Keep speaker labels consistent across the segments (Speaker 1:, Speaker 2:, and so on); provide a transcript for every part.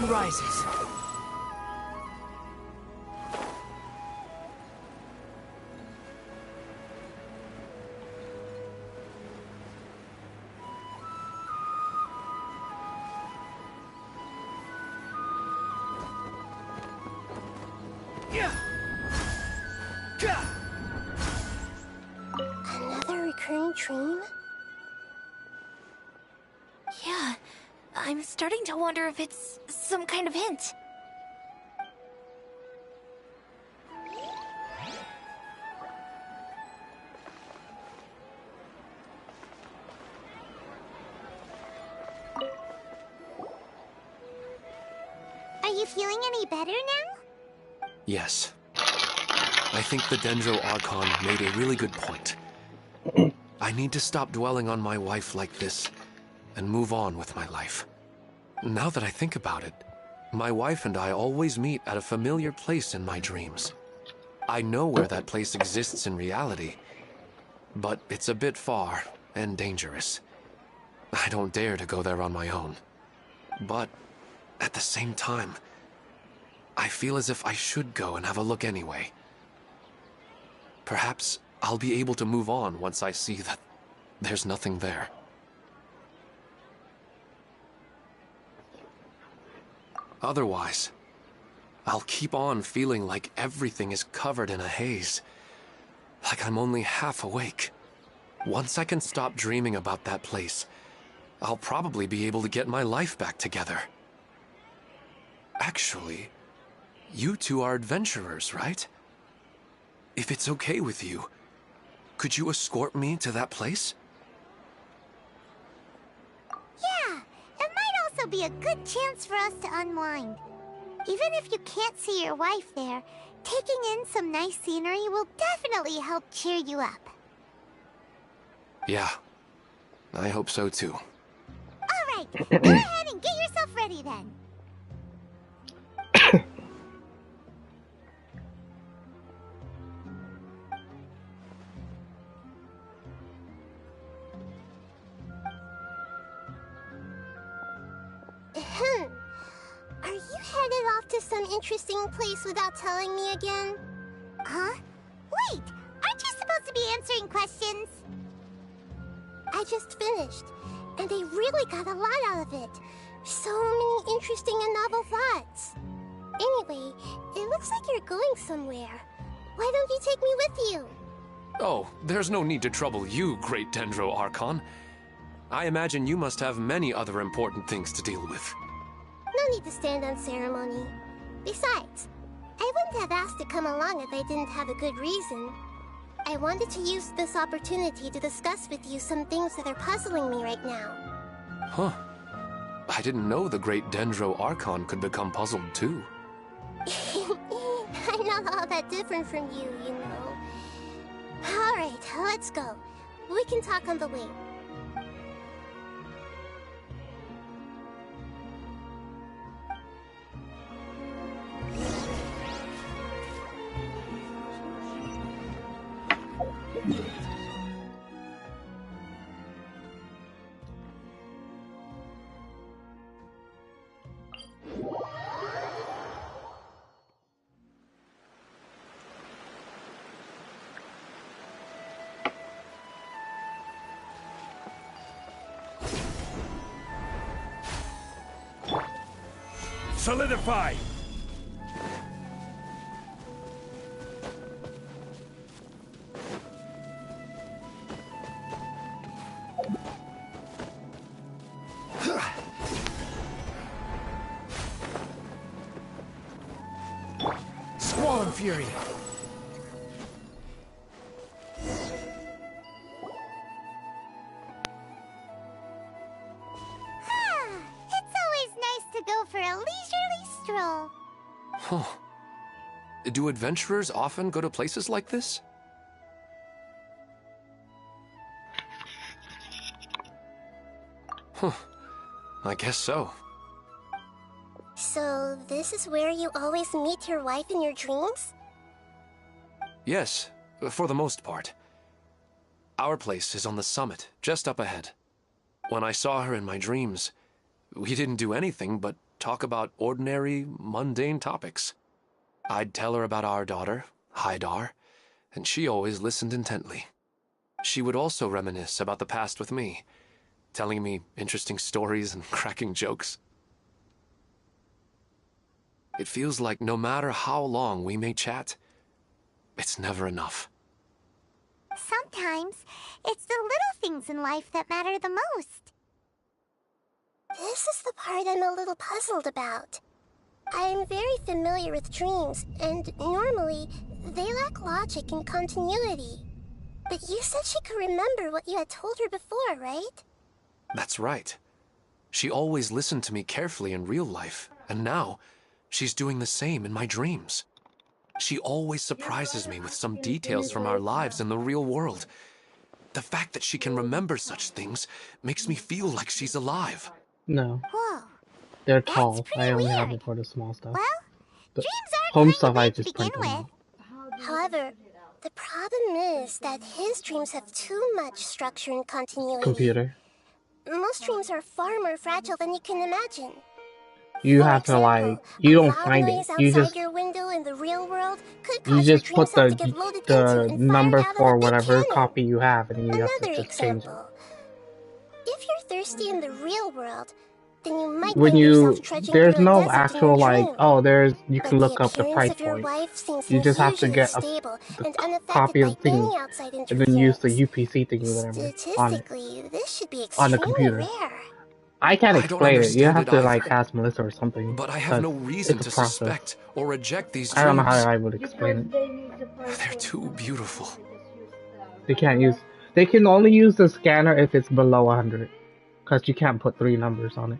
Speaker 1: sun rises.
Speaker 2: Another recurring dream?
Speaker 3: Yeah, I'm starting to wonder if it's some kind of hint.
Speaker 2: Are you feeling any better now?
Speaker 4: Yes. I think the Dendro Archon made a really good point. I need to stop dwelling on my wife like this and move on with my life. Now that I think about it, my wife and I always meet at a familiar place in my dreams. I know where that place exists in reality, but it's a bit far and dangerous. I don't dare to go there on my own. But at the same time, I feel as if I should go and have a look anyway. Perhaps I'll be able to move on once I see that there's nothing there. Otherwise, I'll keep on feeling like everything is covered in a haze. Like I'm only half awake. Once I can stop dreaming about that place, I'll probably be able to get my life back together. Actually, you two are adventurers, right? If it's okay with you, could you escort me to that place?
Speaker 2: Yeah, it might also be a good chance for us to unwind. Even if you can't see your wife there, taking in some nice scenery will definitely help cheer you up.
Speaker 4: Yeah, I hope so too.
Speaker 2: Alright, go ahead and get yourself ready then. Are you headed off to some interesting place without telling me again? Huh? Wait, aren't you supposed to be answering questions? I just finished, and I really got a lot out of it. So many interesting and novel thoughts. Anyway, it looks like you're going somewhere. Why don't you take me with you?
Speaker 4: Oh, there's no need to trouble you, great Dendro Archon. I imagine you must have many other important things to deal with.
Speaker 2: No need to stand on ceremony. Besides, I wouldn't have asked to come along if I didn't have a good reason. I wanted to use this opportunity to discuss with you some things that are puzzling me right now.
Speaker 4: Huh. I didn't know the great Dendro Archon could become puzzled too.
Speaker 2: I'm not all that different from you, you know. Alright, let's go. We can talk on the way.
Speaker 5: Solidify!
Speaker 1: Squall Fury.
Speaker 2: It's always nice to go for a leisurely stroll.
Speaker 4: Huh. Do adventurers often go to places like this? Huh. I guess so.
Speaker 2: So, this is where you always meet your wife in your dreams?
Speaker 4: Yes, for the most part. Our place is on the summit, just up ahead. When I saw her in my dreams, we didn't do anything but talk about ordinary, mundane topics. I'd tell her about our daughter, Haidar, and she always listened intently. She would also reminisce about the past with me, telling me interesting stories and cracking jokes. It feels like no matter how long we may chat, it's never enough.
Speaker 2: Sometimes, it's the little things in life that matter the most. This is the part I'm a little puzzled about. I'm very familiar with dreams, and normally, they lack logic and continuity. But you said she could remember what you had told her before, right?
Speaker 4: That's right. She always listened to me carefully in real life, and now, she's doing the same in my dreams. She always surprises me with some details from our lives in the real world. The fact that she can remember such things makes me feel like she's alive.
Speaker 5: No.
Speaker 2: Whoa.
Speaker 5: They're
Speaker 2: That's
Speaker 5: tall.
Speaker 2: pretty
Speaker 5: I only have
Speaker 2: weird.
Speaker 5: it for the small stuff.
Speaker 2: Well,
Speaker 5: The
Speaker 2: dreams aren't
Speaker 5: home
Speaker 2: kind
Speaker 5: stuff
Speaker 2: of
Speaker 5: I
Speaker 2: weird to
Speaker 5: just
Speaker 2: begin
Speaker 5: print them
Speaker 2: with. However, the problem is that his dreams have too much structure and continuity.
Speaker 5: Computer.
Speaker 2: Most dreams are far more fragile than you can imagine.
Speaker 5: You
Speaker 2: For
Speaker 5: have to
Speaker 2: example,
Speaker 5: you
Speaker 2: a
Speaker 5: don't
Speaker 2: loud
Speaker 5: find it.
Speaker 2: noise
Speaker 5: You
Speaker 2: outside
Speaker 5: just
Speaker 2: your window in the real world could
Speaker 5: you
Speaker 2: cause your
Speaker 5: just
Speaker 2: dream
Speaker 5: put
Speaker 2: self to get loaded into
Speaker 5: the
Speaker 2: and
Speaker 5: number
Speaker 2: fired out
Speaker 5: for
Speaker 2: of a big
Speaker 5: whatever
Speaker 2: cannon.
Speaker 5: copy you have, and you have to
Speaker 2: Another
Speaker 5: just change it.
Speaker 2: example. If you're thirsty in the real world, then you might
Speaker 5: When
Speaker 2: find yourself trudging
Speaker 5: there's
Speaker 2: through a
Speaker 5: no
Speaker 2: desert in
Speaker 5: actual
Speaker 2: your dream.
Speaker 5: oh, you
Speaker 2: But
Speaker 5: can
Speaker 2: the
Speaker 5: look up the
Speaker 2: appearance
Speaker 5: price
Speaker 2: of your
Speaker 5: point.
Speaker 2: wife seems
Speaker 5: You just have to
Speaker 2: unusually
Speaker 5: get
Speaker 2: stable and
Speaker 5: the
Speaker 2: unaffected
Speaker 5: copy
Speaker 2: by
Speaker 5: of the thing,
Speaker 2: any outside
Speaker 5: and then use the
Speaker 2: interference.
Speaker 5: UPC thingy, whatever, on it,
Speaker 2: Statistically, this should be
Speaker 5: on the
Speaker 2: extremely
Speaker 5: computer.
Speaker 2: rare.
Speaker 5: I can't
Speaker 4: I don't
Speaker 5: explain it. You
Speaker 4: understand
Speaker 5: have
Speaker 4: it
Speaker 5: to
Speaker 4: either,
Speaker 5: ask Melissa or something,
Speaker 4: but I have
Speaker 5: because
Speaker 4: no reason
Speaker 5: it's
Speaker 4: to
Speaker 5: a process.
Speaker 4: suspect or reject these
Speaker 5: I don't know how
Speaker 4: dreams.
Speaker 5: I would explain it.
Speaker 4: They're too beautiful.
Speaker 5: They can't use. They can only use the scanner if it's below 100, because you can't put 3 numbers on it.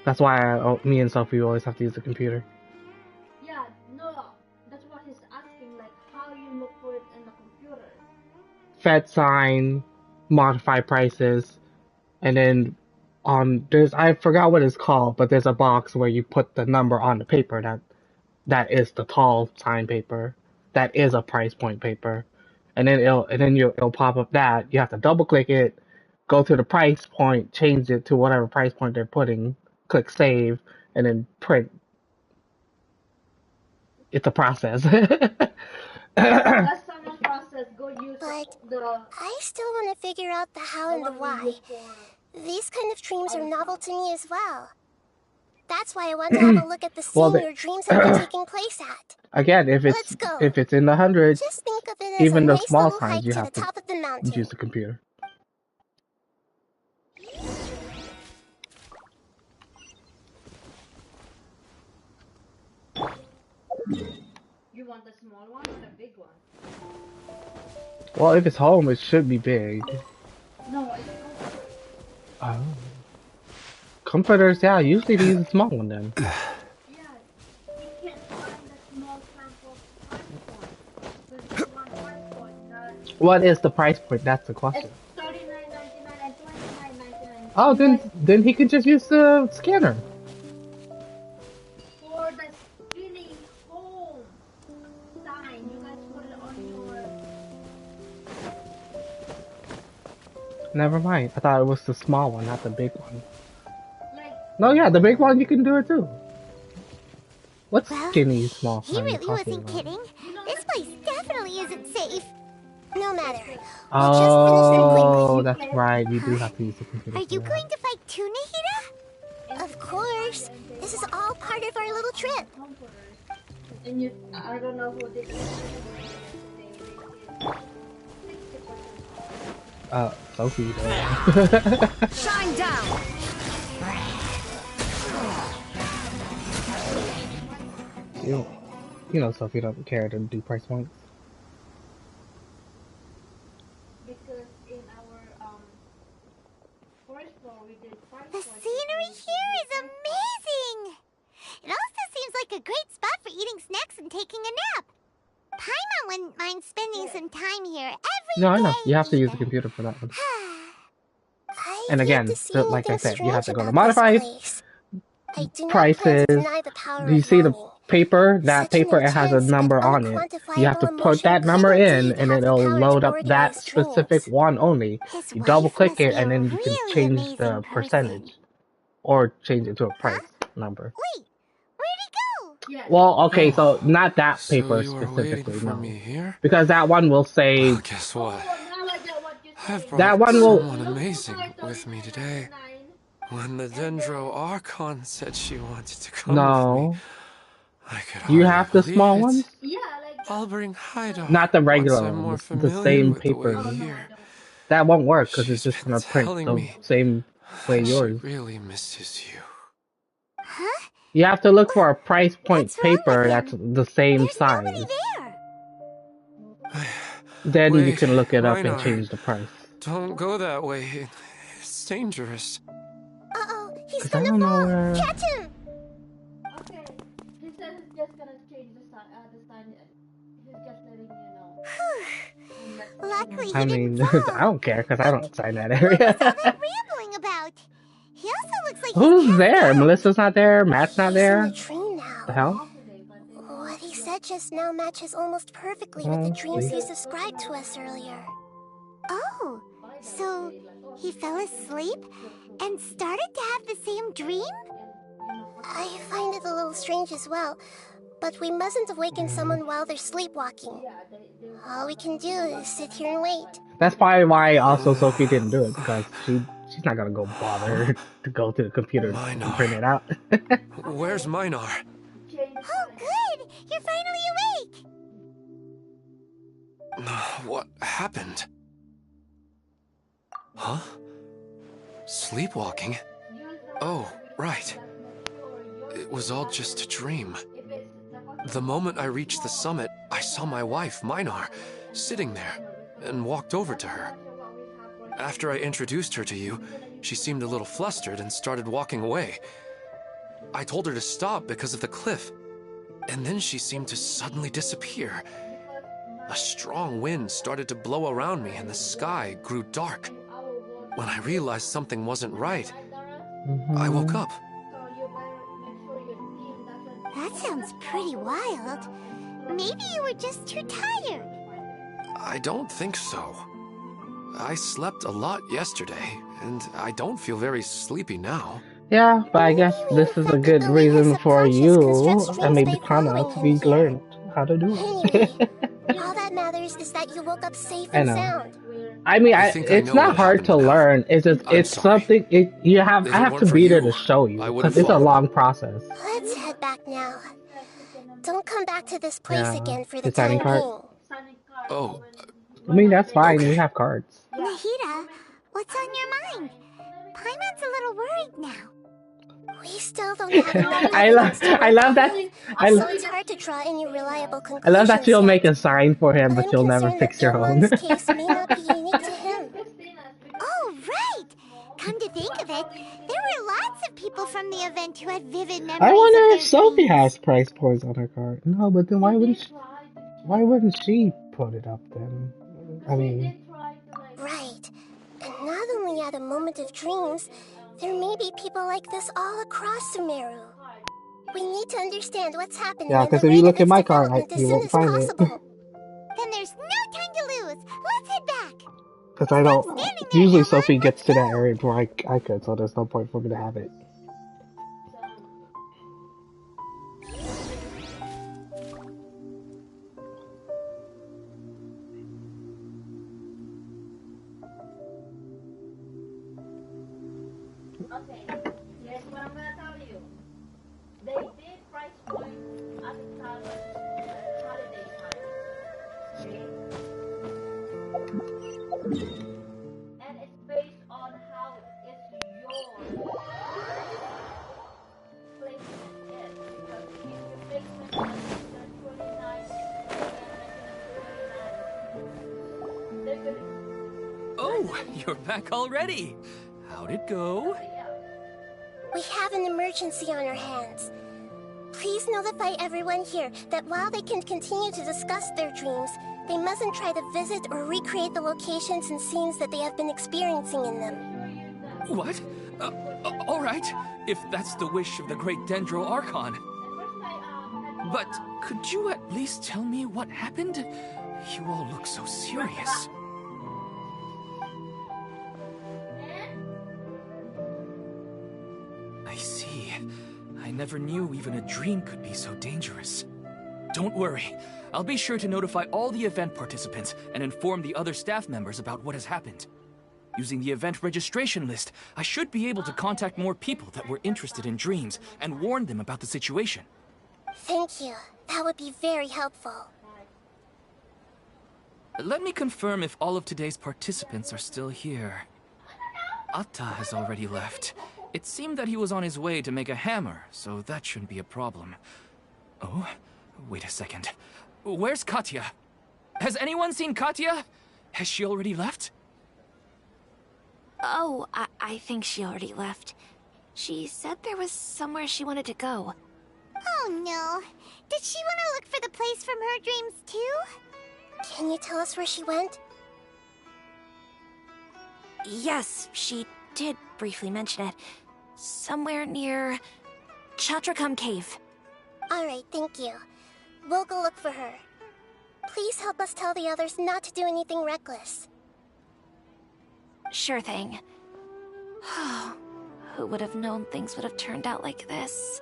Speaker 5: That's why me and Sophie always have to use the computer.
Speaker 6: Yeah, no, that's what he's asking, like how you look for it in the computer.
Speaker 5: Fed sign, modify prices, and then I forgot what it's called, but there's a box where you put the number on the paper that is the tall sign paper, that is a price point paper, and then it'll pop up that you have to double click it, go to the price point, change it to whatever price point they're putting, click save, and then print. It's a process.
Speaker 6: That's someone's process. Go use
Speaker 2: But
Speaker 6: the.
Speaker 2: I still want to figure out the how and the why. These kind of dreams are novel to me as well. That's why I want to have a look at the scene your dreams have been taking place at.
Speaker 5: Again, if
Speaker 2: Let's go.
Speaker 5: it's in the hundreds,
Speaker 2: Just think of it as
Speaker 5: even
Speaker 2: a
Speaker 5: the
Speaker 2: nice
Speaker 5: small
Speaker 2: little
Speaker 5: signs,
Speaker 2: hike
Speaker 5: you
Speaker 2: to
Speaker 5: have
Speaker 2: the
Speaker 5: to
Speaker 2: top of the mountain.
Speaker 5: use the computer.
Speaker 6: You want the small one or the big one?
Speaker 5: Well, if it's home, it should be big.
Speaker 6: No, it's
Speaker 5: Oh. Comforters, yeah, usually they use a small one then.
Speaker 6: yeah. You can't find the small sample price point. There's one price point.
Speaker 5: What is the price point? That's the question.
Speaker 6: It's $39.99 and $29.99.
Speaker 5: Oh, then he could just use the scanner.
Speaker 6: For the spinning home sign, you guys put it on your.
Speaker 5: Never mind. I thought it was the small one, not the big one.
Speaker 6: Like,
Speaker 5: No, yeah, the big one you can do it too. What's
Speaker 2: Well,
Speaker 5: skinny small
Speaker 2: He
Speaker 5: sign you're
Speaker 2: really
Speaker 5: talking
Speaker 2: wasn't
Speaker 5: about?
Speaker 2: kidding. This place definitely isn't safe. No matter.
Speaker 5: Oh, that's right. You do have to use the computer.
Speaker 2: Are
Speaker 5: for
Speaker 2: you
Speaker 5: that.
Speaker 2: going to fight too, Nahida? Of course. This is all part of our little trip.
Speaker 6: and you, I don't know who did it.
Speaker 5: Sophie does.
Speaker 1: Shine down!
Speaker 5: You know Sophie doesn't care to do price points.
Speaker 6: Because in our first floor we did price
Speaker 2: The
Speaker 6: points.
Speaker 2: scenery here is amazing! It also seems like a great spot for eating snacks and taking a nap. Paimon wouldn't mind spending some time here every
Speaker 5: No, I know.
Speaker 2: day
Speaker 5: You have to use the
Speaker 2: either.
Speaker 5: computer for that one.
Speaker 2: I've
Speaker 5: And
Speaker 2: yet
Speaker 5: again,
Speaker 2: to see
Speaker 5: like I
Speaker 2: anything
Speaker 5: said, you have to
Speaker 2: strange
Speaker 5: go to
Speaker 2: about this
Speaker 5: modify
Speaker 2: place. I do not plan
Speaker 5: prices.
Speaker 2: to deny the power
Speaker 5: Do you
Speaker 2: of
Speaker 5: see the
Speaker 2: longing.
Speaker 5: paper? That
Speaker 2: Such an
Speaker 5: paper, it has a
Speaker 2: intense
Speaker 5: number
Speaker 2: but
Speaker 5: on it. You have to
Speaker 2: unquantifiable
Speaker 5: put that
Speaker 2: emotion
Speaker 5: number
Speaker 2: could
Speaker 5: in,
Speaker 2: indeed
Speaker 5: and
Speaker 2: have the
Speaker 5: it'll
Speaker 2: power
Speaker 5: load
Speaker 2: to
Speaker 5: up that
Speaker 2: organize
Speaker 5: specific
Speaker 2: dreams.
Speaker 5: one only.
Speaker 2: His
Speaker 5: You double
Speaker 2: wife
Speaker 5: click
Speaker 2: must
Speaker 5: it,
Speaker 2: be
Speaker 5: and
Speaker 2: a
Speaker 5: then you can
Speaker 2: really
Speaker 5: change
Speaker 2: amazing
Speaker 5: the
Speaker 2: person.
Speaker 5: percentage. or change it to a price number.
Speaker 2: Wait, where'd he go?
Speaker 6: Yeah.
Speaker 5: Well, okay, so
Speaker 4: Oh,
Speaker 5: not that
Speaker 4: so
Speaker 5: paper
Speaker 4: you are waiting
Speaker 5: specifically,
Speaker 4: for
Speaker 5: no,
Speaker 4: me here?
Speaker 5: because that one will say
Speaker 4: Well, guess what?
Speaker 6: Now I get what you're
Speaker 4: I've
Speaker 6: saying.
Speaker 5: that
Speaker 4: brought
Speaker 5: one will.
Speaker 4: someone amazing with me today. When the Dendro Archon said she wanted to come with me,
Speaker 5: No,
Speaker 4: I could
Speaker 5: you
Speaker 4: hardly
Speaker 5: have the
Speaker 4: believe
Speaker 5: small
Speaker 4: it.
Speaker 5: ones,
Speaker 6: Yeah, like
Speaker 4: I'll bring Haida
Speaker 5: not the
Speaker 4: once
Speaker 5: regular
Speaker 4: I'm more
Speaker 5: one, the
Speaker 4: familiar
Speaker 5: same
Speaker 4: with the way
Speaker 5: paper.
Speaker 6: oh no, I
Speaker 4: here.
Speaker 6: don't.
Speaker 5: That won't work because it's
Speaker 4: She's
Speaker 5: just
Speaker 4: been
Speaker 5: gonna print
Speaker 4: telling
Speaker 5: the
Speaker 4: me
Speaker 5: same way
Speaker 4: that she
Speaker 5: yours.
Speaker 4: really misses you.
Speaker 2: Huh?
Speaker 5: You have to look for a price point
Speaker 2: What's wrong with
Speaker 5: paper that's
Speaker 2: him?
Speaker 5: the same
Speaker 2: There's
Speaker 5: size.
Speaker 2: nobody there.
Speaker 5: Then you
Speaker 4: Wait,
Speaker 5: can look it up and
Speaker 4: Minar,
Speaker 5: change the price.
Speaker 4: don't go that way. It's dangerous.
Speaker 2: Uh-oh, he's
Speaker 5: Cause I
Speaker 2: gonna
Speaker 5: don't know
Speaker 2: fall.
Speaker 5: where.
Speaker 2: Catch him!
Speaker 6: Okay. He says he's just gonna change the sign. He's just letting you know.
Speaker 2: Luckily, he
Speaker 5: I mean,
Speaker 2: didn't fall.
Speaker 5: I don't care because I don't sign that
Speaker 2: What was all
Speaker 5: area.
Speaker 2: that rambling about? He also looks like
Speaker 5: Who's
Speaker 2: he's
Speaker 5: there?
Speaker 2: passed out.
Speaker 5: Melissa's not there. Matt's not
Speaker 2: He's in
Speaker 5: there.
Speaker 2: the dream now.
Speaker 5: The hell?
Speaker 2: What he said just now matches almost perfectly with the
Speaker 5: Oh,
Speaker 2: dreams
Speaker 5: sweet.
Speaker 2: he described to us earlier. Oh, so he fell asleep and started to have the same dream? I find it a little strange as well, but we mustn't awaken someone while they're sleepwalking. All we can do is sit here and wait.
Speaker 5: That's probably why also Sophie didn't do it because she's not gonna go bother to go to the computer and print it out.
Speaker 4: Where's Minar?
Speaker 2: Oh, good! You're finally awake!
Speaker 4: What happened? Huh? Sleepwalking? Oh, right. It was all just a dream. The moment I reached the summit, I saw my wife, Minar, sitting there, and walked over to her. After I introduced her to you, she seemed a little flustered and started walking away. I told her to stop because of the cliff, and then she seemed to suddenly disappear. A strong wind started to blow around me and the sky grew dark. When I realized something wasn't right, I woke up.
Speaker 2: That sounds pretty wild. Maybe you were just too tired.
Speaker 4: I don't think so. I slept a lot yesterday, and I don't feel very sleepy now.
Speaker 5: Yeah, but I guess this is a good reason for you and maybe Kana to be learned how to do it.
Speaker 2: Anyway, all that matters is that you woke up safe
Speaker 5: I
Speaker 2: and
Speaker 5: know.
Speaker 2: sound.
Speaker 5: I mean,
Speaker 4: I think I
Speaker 5: it's
Speaker 4: know
Speaker 5: not
Speaker 4: what
Speaker 5: hard
Speaker 4: happened
Speaker 5: to
Speaker 4: now.
Speaker 5: learn. It's just
Speaker 4: I'm
Speaker 5: it's
Speaker 4: sorry.
Speaker 5: something. I
Speaker 4: If
Speaker 5: have
Speaker 4: it
Speaker 5: to
Speaker 4: weren't for
Speaker 5: be there
Speaker 4: you,
Speaker 5: to show you
Speaker 4: I
Speaker 5: because
Speaker 4: would've
Speaker 5: it's a
Speaker 4: fallen.
Speaker 5: long process.
Speaker 2: Let's head back now. Don't come back to this place
Speaker 5: Yeah,
Speaker 2: again for
Speaker 5: the
Speaker 2: the time
Speaker 5: signing card.
Speaker 2: being.
Speaker 4: Oh,
Speaker 5: I mean, that's fine.
Speaker 4: Okay.
Speaker 5: We have cards.
Speaker 2: Nahida, what's on your mind? Paimon's a little worried now. We still don't have enough
Speaker 5: I love,
Speaker 2: evidence to work
Speaker 5: I love
Speaker 2: on.
Speaker 5: that.
Speaker 2: So it's hard to draw any reliable
Speaker 5: I
Speaker 2: conclusions
Speaker 5: love that you'll
Speaker 2: yet.
Speaker 5: make a sign for him, but
Speaker 2: I'm
Speaker 5: you'll never
Speaker 2: concerned
Speaker 5: fix
Speaker 2: that
Speaker 5: your own.
Speaker 2: Ilmon's case may not be unique to him. Oh, right! Come to think of it, there were lots of people from the event who had vivid memories
Speaker 5: I wonder
Speaker 2: of
Speaker 5: if
Speaker 2: their
Speaker 5: Sophie
Speaker 2: dreams.
Speaker 5: has price points on her card. No, but then why wouldn't she put it up then? I mean,
Speaker 2: Right. And not only at a moment of dreams, there may be people like this all across Sumeru. We need to understand what's happening
Speaker 5: yeah,
Speaker 2: and the
Speaker 5: because if
Speaker 2: way
Speaker 5: you
Speaker 2: that
Speaker 5: look at
Speaker 2: its
Speaker 5: my card,
Speaker 2: development as
Speaker 5: you
Speaker 2: soon
Speaker 5: won't
Speaker 2: as
Speaker 5: find it.
Speaker 2: possible. Then there's no time to lose. Let's head back.
Speaker 5: Because I don't.
Speaker 2: Standing there,
Speaker 5: Usually
Speaker 2: Emma.
Speaker 5: Sophie gets
Speaker 2: Let's
Speaker 5: to that
Speaker 2: go.
Speaker 5: area before I could, so there's no point for me to have it.
Speaker 6: Okay, here's what I'm gonna tell you. They did price point at the time of holiday time. Okay? And it's based on how it's your placement is. Because if your placement is 29 and they're gonna
Speaker 7: Oh, you're back already. How'd it go?
Speaker 2: We have an emergency on our hands. Please notify everyone here that while they can continue to discuss their dreams, they mustn't try to visit or recreate the locations and scenes that they have been experiencing in them.
Speaker 7: What? All right, if that's the wish of the great Dendro Archon. But could you at least tell me what happened? You all look so serious. I never knew even a dream could be so dangerous. Don't worry. I'll be sure to notify all the event participants and inform the other staff members about what has happened. Using the event registration list, I should be able to contact more people that were interested in dreams and warn them about the situation.
Speaker 2: Thank you. That would be very helpful.
Speaker 7: Let me confirm if all of today's participants are still here. Atta has already left. It seemed that he was on his way to make a hammer, so that shouldn't be a problem. Oh, wait a second. Where's Katya? Has anyone seen Katya? Has she already left?
Speaker 3: Oh, I think she already left. She said there was somewhere she wanted to go.
Speaker 2: Oh no. Did she want to look for the place from her dreams too? Can you tell us where she went?
Speaker 3: Yes, she did briefly mention it. Somewhere near Chatrakam Cave.
Speaker 2: Alright, thank you. We'll go look for her. Please help us tell the others not to do anything reckless.
Speaker 3: Sure thing. Who would have known things would have turned out like this?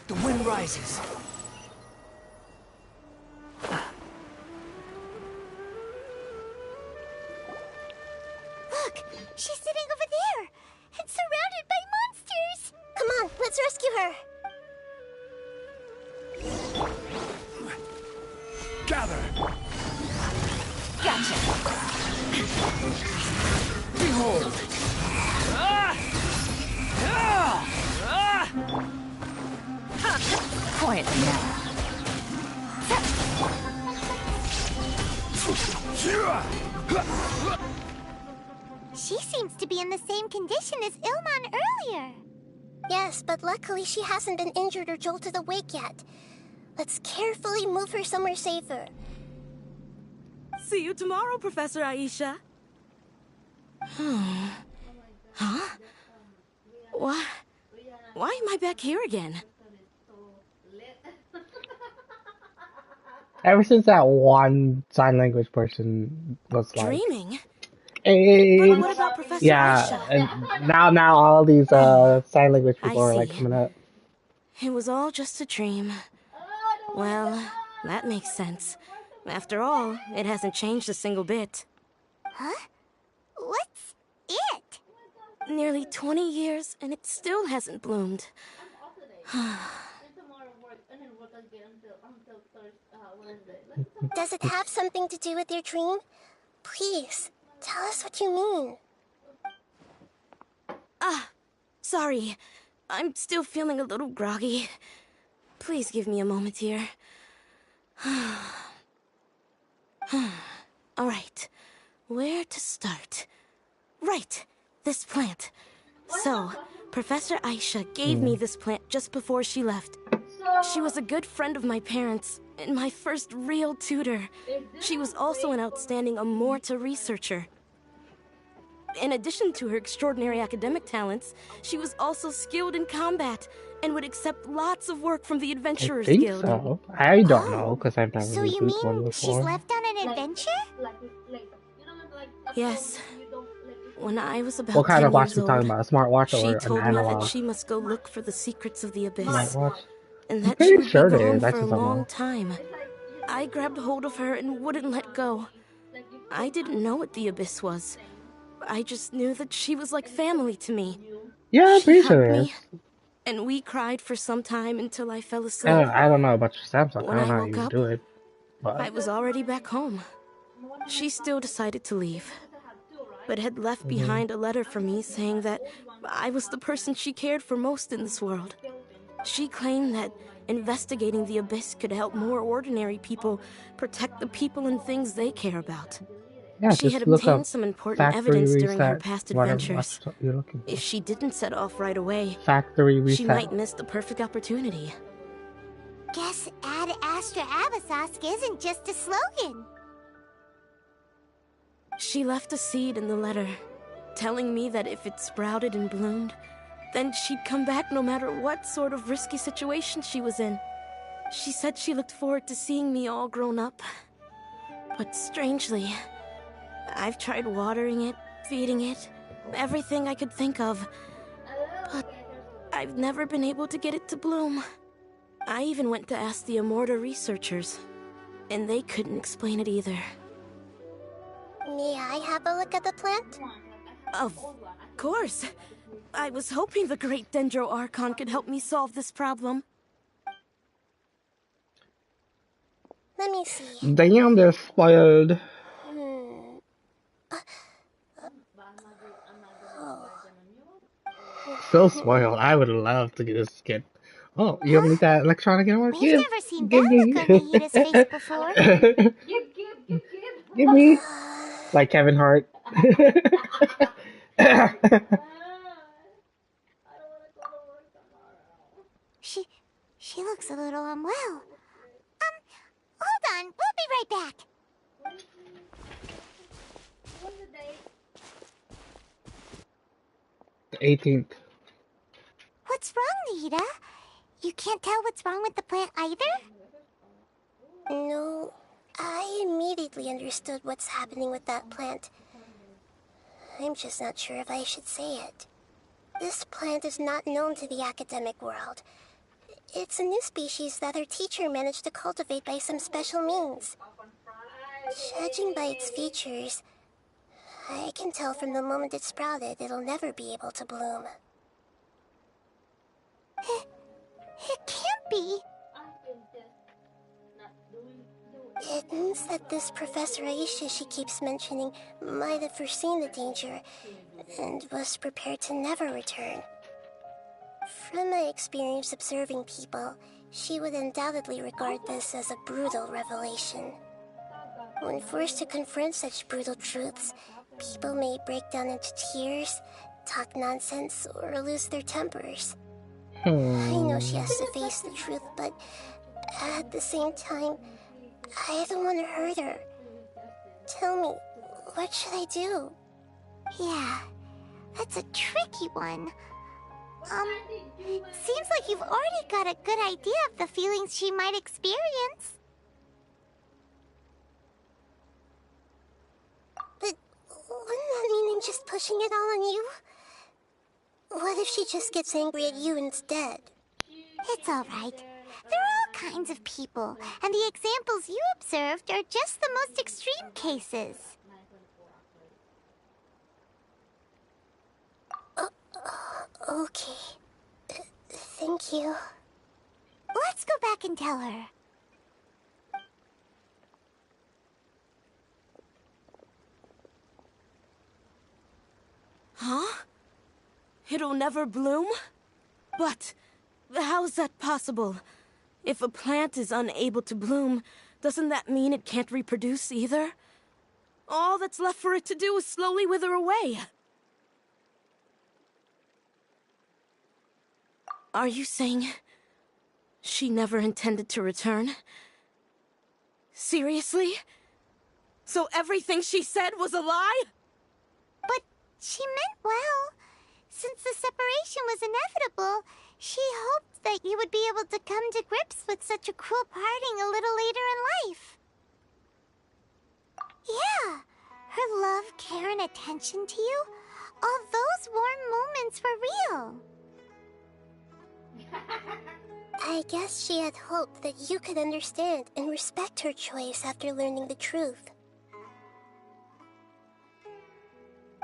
Speaker 1: The wind rises.
Speaker 2: Look! She's sitting over there! And surrounded by monsters! Come on, let's rescue her!
Speaker 1: Gather!
Speaker 3: Gotcha!
Speaker 1: Behold!
Speaker 3: Quietly now.
Speaker 2: She seems to be in the same condition as Ilman earlier. Yes, but luckily she hasn't been injured or jolted awake yet. Let's carefully move her somewhere safer.
Speaker 8: See you tomorrow, Professor Aisha. Huh? Why am I back here again?
Speaker 5: Ever since that one sign language person was like,
Speaker 8: Dreaming?
Speaker 5: hey,
Speaker 8: But what about Professor
Speaker 5: yeah,
Speaker 8: Aisha?
Speaker 5: and now all these sign language people
Speaker 8: I
Speaker 5: are like
Speaker 8: see.
Speaker 5: coming up.
Speaker 8: It was all just a dream. Well, that makes sense. After all, it hasn't changed a single bit.
Speaker 2: Huh? What's it?
Speaker 8: Nearly 20 years, and it still hasn't bloomed.
Speaker 2: Does it have something to do with your dream? Please, tell us what you mean.
Speaker 8: Sorry. I'm still feeling a little groggy. Please give me a moment here. Alright, where to start? Right, this plant. So, Professor Aisha gave me this plant just before she left. She was a good friend of my parents, and my first real tutor. She was also an outstanding Amorta researcher. In addition to her extraordinary academic talents, she was also skilled in combat, and would accept lots of work from the
Speaker 5: I
Speaker 8: Adventurers
Speaker 5: think
Speaker 8: Guild.
Speaker 5: so. I don't know because I've never
Speaker 2: So
Speaker 5: used
Speaker 2: you
Speaker 5: this one
Speaker 2: mean
Speaker 5: before.
Speaker 2: she's left on an adventure?
Speaker 8: Yes. When I was about
Speaker 5: What kind
Speaker 8: 10
Speaker 5: of watch
Speaker 8: years
Speaker 5: are we talking
Speaker 8: old,
Speaker 5: about? A smartwatch
Speaker 8: she
Speaker 5: or an
Speaker 8: told me
Speaker 5: analog?
Speaker 8: that she must go look for the secrets of the abyss,
Speaker 5: Smartwatch?
Speaker 8: and
Speaker 5: I'm
Speaker 8: that
Speaker 5: pretty
Speaker 8: she would
Speaker 5: sure
Speaker 8: be
Speaker 5: it
Speaker 8: gone
Speaker 5: is. I
Speaker 8: for a
Speaker 5: just don't
Speaker 8: long
Speaker 5: know.
Speaker 8: time. I grabbed hold of her and wouldn't let go. I didn't know what the abyss was. I just knew that she was like family to me.
Speaker 5: Yeah, I'm
Speaker 8: She
Speaker 5: pretty sure
Speaker 8: hugged
Speaker 5: it
Speaker 8: me,
Speaker 5: is.
Speaker 8: and we cried for some time until I fell asleep.
Speaker 5: I don't know about your Samsung.
Speaker 8: When
Speaker 5: I don't
Speaker 8: I
Speaker 5: know how
Speaker 8: woke
Speaker 5: you
Speaker 8: up,
Speaker 5: do it. But
Speaker 8: I was already back home. She still decided to leave, but had left behind a letter for me saying that I was the person she cared for most in this world. She claimed that investigating the abyss could help more ordinary people protect the people and things they care about.
Speaker 5: yeah,
Speaker 8: She
Speaker 5: just
Speaker 8: had
Speaker 5: look
Speaker 8: obtained
Speaker 5: up
Speaker 8: some important
Speaker 5: factory
Speaker 8: evidence during her
Speaker 5: reset.
Speaker 8: past
Speaker 5: Whatever
Speaker 8: adventures.
Speaker 5: watch you're looking for.
Speaker 8: If she didn't set off right away,
Speaker 5: Factory reset.
Speaker 8: she might miss the perfect opportunity.
Speaker 2: Guess Ad Astra Abasask isn't just a slogan.
Speaker 8: She left a seed in the letter, telling me that if it sprouted and bloomed, then she'd come back no matter what sort of risky situation she was in. She said she looked forward to seeing me all grown up. But strangely, I've tried watering it, feeding it, everything I could think of. But I've never been able to get it to bloom. I even went to ask the Immorta researchers, and they couldn't explain it either.
Speaker 2: May I have a look at the plant?
Speaker 8: Of course. I was hoping the great Dendro Archon could help me solve this problem.
Speaker 2: Let me see.
Speaker 5: Damn, they're spoiled. So spoiled. I would love to get a skin. Oh, you don't need that electronic anymore?
Speaker 2: We've
Speaker 5: Give,
Speaker 2: never seen
Speaker 5: give
Speaker 2: that
Speaker 5: me.
Speaker 2: look on Nahida's face before.
Speaker 5: Give me. Like Kevin Hart.
Speaker 2: She looks a little unwell. Hold on. We'll be right back.
Speaker 5: The 18th.
Speaker 2: What's wrong, Nahida? You can't tell what's wrong with the plant either? No, I immediately understood what's happening with that plant. I'm just not sure if I should say it. This plant is not known to the academic world. It's a new species that our teacher managed to cultivate by some special means. Judging by its features, I can tell from the moment it sprouted it'll never be able to bloom. It can't be. It means that this Professor Aisha she keeps mentioning might have foreseen the danger and was prepared to never return. From my experience observing people, she would undoubtedly regard this as a brutal revelation. When forced to confront such brutal truths, people may break down into tears, talk nonsense, or lose their tempers. I know she has to face the truth, but at the same time, I don't want to hurt her. Tell me, what should I do? Yeah, that's a tricky one. Seems like you've already got a good idea of the feelings she might experience. But wouldn't that mean I'm just pushing it all on you? What if she just gets angry at you instead? It's alright. There are all kinds of people, and the examples you observed are just the most extreme cases. Okay. Thank you. Let's go back and tell her.
Speaker 8: Huh? It'll never bloom? But how's that possible? If a plant is unable to bloom, doesn't that mean it can't reproduce either? All that's left for it to do is slowly wither away. Are you saying she never intended to return? Seriously? So everything she said was a lie?
Speaker 2: But she meant well. Since the separation was inevitable, she hoped that you would be able to come to grips with such a cruel parting a little later in life. Yeah, her love, care, and attention to you, all those warm moments were real. I guess she had hoped that you could understand and respect her choice after learning the truth.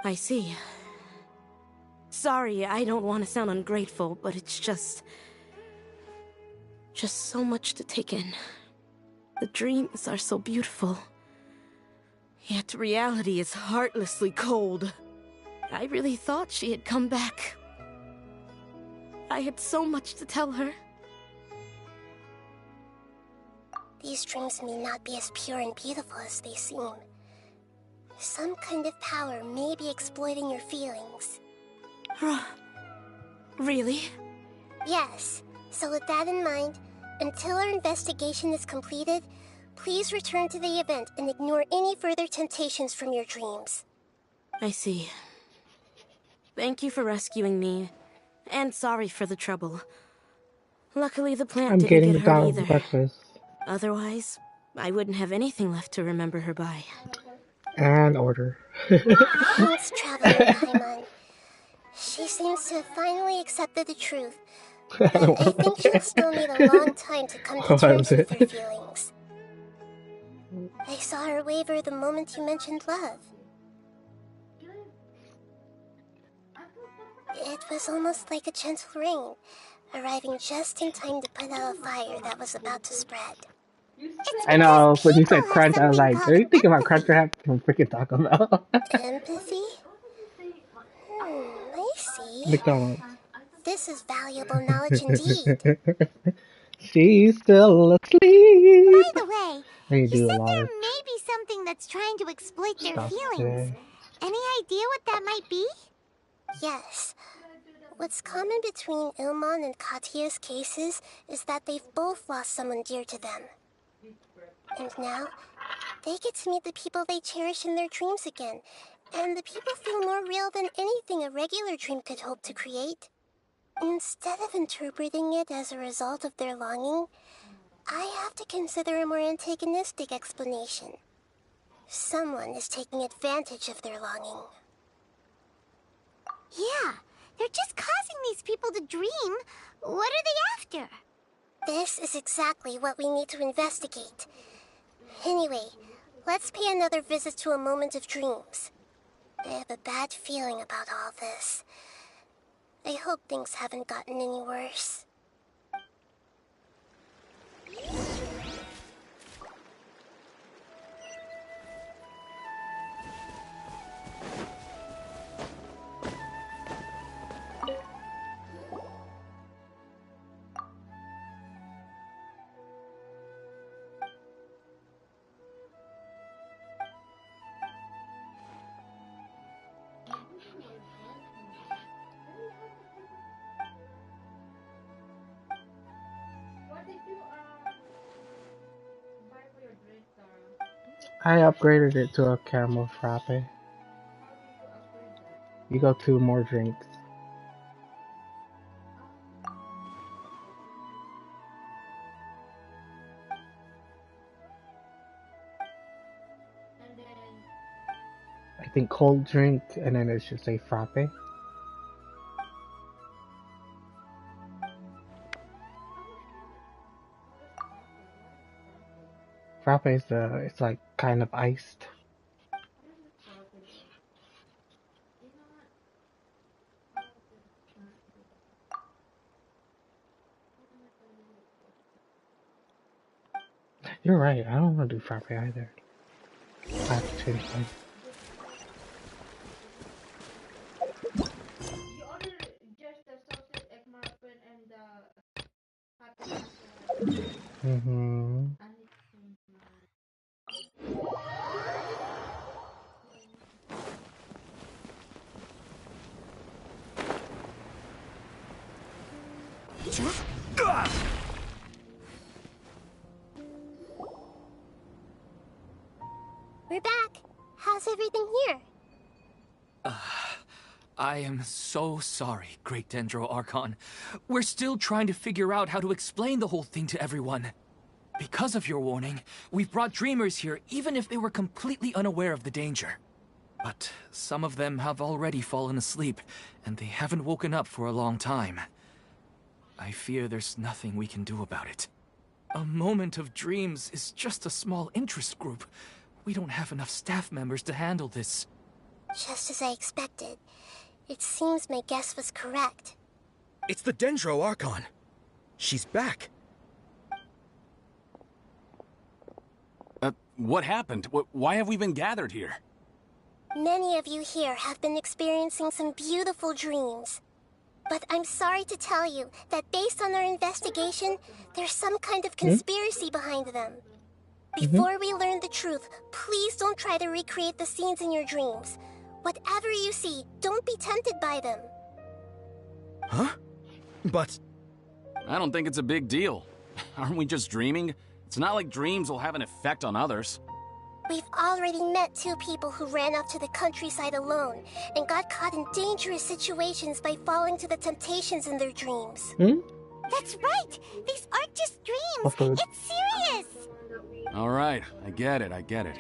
Speaker 8: I see. Sorry, I don't want to sound ungrateful, but it's just so much to take in. The dreams are so beautiful, yet reality is heartlessly cold. I really thought she had come back. I had so much to tell her.
Speaker 2: These dreams may not be as pure and beautiful as they seem. Some kind of power may be exploiting your feelings.
Speaker 8: Really?
Speaker 2: Yes. So with that in mind, until our investigation is completed, Please return to the event and ignore any further temptations from your dreams.
Speaker 8: I see. Thank you for rescuing me, and sorry for the trouble. Luckily, the plant
Speaker 5: I'm
Speaker 8: didn't
Speaker 5: getting
Speaker 8: get hurt
Speaker 5: McDonald's
Speaker 8: either.
Speaker 5: breakfast.
Speaker 8: Otherwise, I wouldn't have anything left to remember her by.
Speaker 5: And order.
Speaker 2: Thanks, Traveler Paimon. She seems to have finally accepted the truth, but I think she'll still need a long time to come to terms with her feelings. I saw her waver the moment you mentioned love. It was almost like a gentle rain, arriving just in time to put out a fire that was about to spread. It's
Speaker 5: I know,
Speaker 2: because
Speaker 5: when you
Speaker 2: people
Speaker 5: said
Speaker 2: have
Speaker 5: crunch, I was
Speaker 2: something
Speaker 5: like, are you
Speaker 2: called
Speaker 5: thinking about
Speaker 2: empathy.
Speaker 5: Crunch Wrap from freaking Taco Bell?
Speaker 2: Empathy? I see.
Speaker 5: McDonald's.
Speaker 2: This is valuable knowledge indeed.
Speaker 5: She's still asleep.
Speaker 2: By the way,
Speaker 5: I
Speaker 2: you
Speaker 5: do a
Speaker 2: said
Speaker 5: lot
Speaker 2: there
Speaker 5: of
Speaker 2: may be something that's trying to exploit their
Speaker 5: stuff
Speaker 2: feelings.
Speaker 5: today.
Speaker 2: Any idea what that might be? Yes. What's common between Ilmon and Katya's cases is that they've both lost someone dear to them. And now, they get to meet the people they cherish in their dreams again. And the people feel more real than anything a regular dream could hope to create. Instead of interpreting it as a result of their longing, I have to consider a more antagonistic explanation. Someone is taking advantage of their longing. Yeah, they're just causing these people to dream. What are they after? This is exactly what we need to investigate. Anyway, let's pay another visit to a moment of dreams. I have a bad feeling about all this. I hope things haven't gotten any worse.
Speaker 6: What did you buy for your drink, Sarah?
Speaker 5: I upgraded it to a caramel frappe.
Speaker 6: How did you upgrade that?
Speaker 5: You go 2 more drinks.
Speaker 6: And then
Speaker 5: I think cold drink, and then it should say frappe. Frappe is it's like kind of iced. You're right, I don't want to do frappe either. I have to change mine.
Speaker 6: you ordered just the sausage, egg muffin, and the happy
Speaker 5: Mm-hmm.
Speaker 6: I need to change mine.
Speaker 2: We're back. How's everything here?
Speaker 7: I am so sorry, Great Dendro Archon. We're still trying to figure out how to explain the whole thing to everyone. Because of your warning, we've brought dreamers here even if they were completely unaware of the danger. But some of them have already fallen asleep, and they haven't woken up for a long time. I fear there's nothing we can do about it. A moment of dreams is just a small interest group. We don't have enough staff members to handle this.
Speaker 2: Just as I expected. It seems my guess was correct.
Speaker 1: It's the Dendro Archon. She's back.
Speaker 9: What happened? Why have we been gathered here?
Speaker 2: Many of you here have been experiencing some beautiful dreams. But I'm sorry to tell you that based on our investigation, there's some kind of conspiracy behind them. Before we learn the truth, please don't try to recreate the scenes in your dreams. Whatever you see, don't be tempted by them.
Speaker 1: Huh? But...
Speaker 9: I don't think it's a big deal. Aren't we just dreaming? It's not like dreams will have an effect on others.
Speaker 2: We've already met 2 people who ran off to the countryside alone and got caught in dangerous situations by falling to the temptations in their dreams. That's right! These aren't just dreams! It's serious!
Speaker 9: Alright, I get it.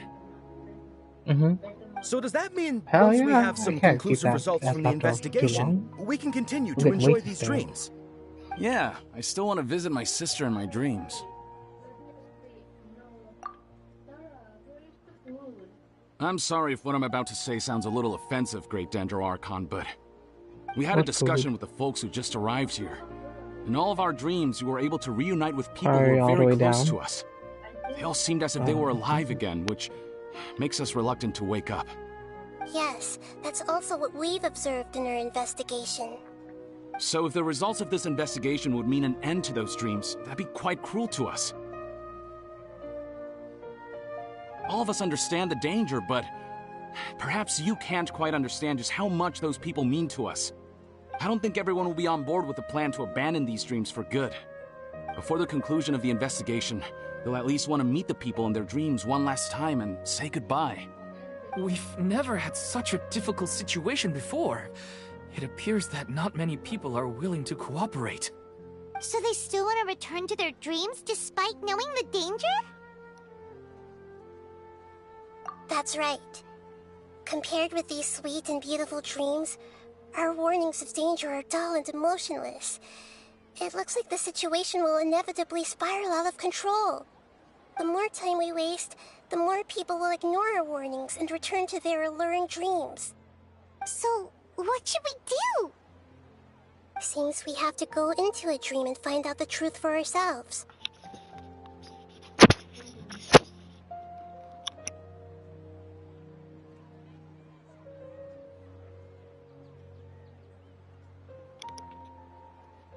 Speaker 1: So does that mean
Speaker 5: Hell
Speaker 1: once
Speaker 5: yeah,
Speaker 1: we have
Speaker 5: I
Speaker 1: some
Speaker 5: can't keep
Speaker 1: conclusive
Speaker 5: that
Speaker 1: results from the
Speaker 5: laptop too
Speaker 1: investigation,
Speaker 5: long.
Speaker 1: we can continue
Speaker 5: We'll
Speaker 1: to
Speaker 5: get
Speaker 1: enjoy
Speaker 5: wasted
Speaker 1: these
Speaker 5: there.
Speaker 1: dreams?
Speaker 9: Yeah, I still want to visit my sister in my dreams. I'm sorry if what I'm about to say sounds a little offensive, Great Dendro Archon, but we had a discussion with the folks who just arrived here. In all of our dreams, we were able to reunite with people who
Speaker 5: all
Speaker 9: were
Speaker 5: the
Speaker 9: very
Speaker 5: way
Speaker 9: close
Speaker 5: down.
Speaker 9: to us. They all seemed as if they were alive again, which makes us reluctant to wake up.
Speaker 2: Yes, that's also what we've observed in our investigation.
Speaker 9: So if the results of this investigation would mean an end to those dreams, that'd be quite cruel to us. All of us understand the danger, but perhaps you can't quite understand just how much those people mean to us. I don't think everyone will be on board with the plan to abandon these dreams for good. Before the conclusion of the investigation, they'll at least want to meet the people in their dreams one last time and say goodbye.
Speaker 7: We've never had such a difficult situation before. It appears that not many people are willing to cooperate.
Speaker 2: So they still want to return to their dreams despite knowing the danger? That's right. Compared with these sweet and beautiful dreams, our warnings of danger are dull and emotionless. It looks like the situation will inevitably spiral out of control. The more time we waste, the more people will ignore our warnings and return to their alluring dreams. So, what should we do? Seems we have to go into a dream and find out the truth for ourselves.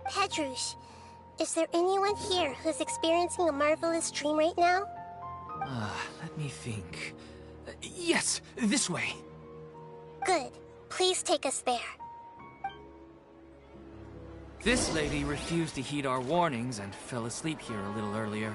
Speaker 2: Pedrush, is there anyone here who's experiencing a marvelous dream right now?
Speaker 7: Let me think. Yes, this way.
Speaker 2: Good. Please take us there.
Speaker 7: This lady refused to heed our warnings and fell asleep here a little earlier.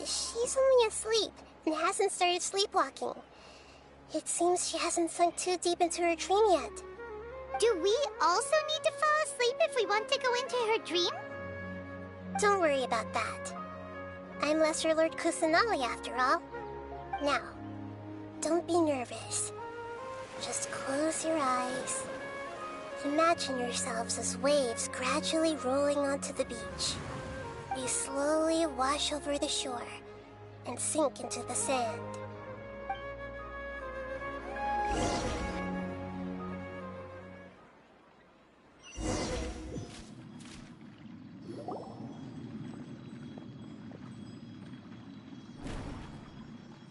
Speaker 2: She's only asleep and hasn't started sleepwalking. It seems she hasn't sunk too deep into her dream yet. Do we also need to fall asleep if we want to go into her dream? Don't worry about that. I'm Lesser Lord Kusanali after all. Now, don't be nervous. Just close your eyes. Imagine yourselves as waves gradually rolling onto the beach. You slowly wash over the shore and sink into the sand.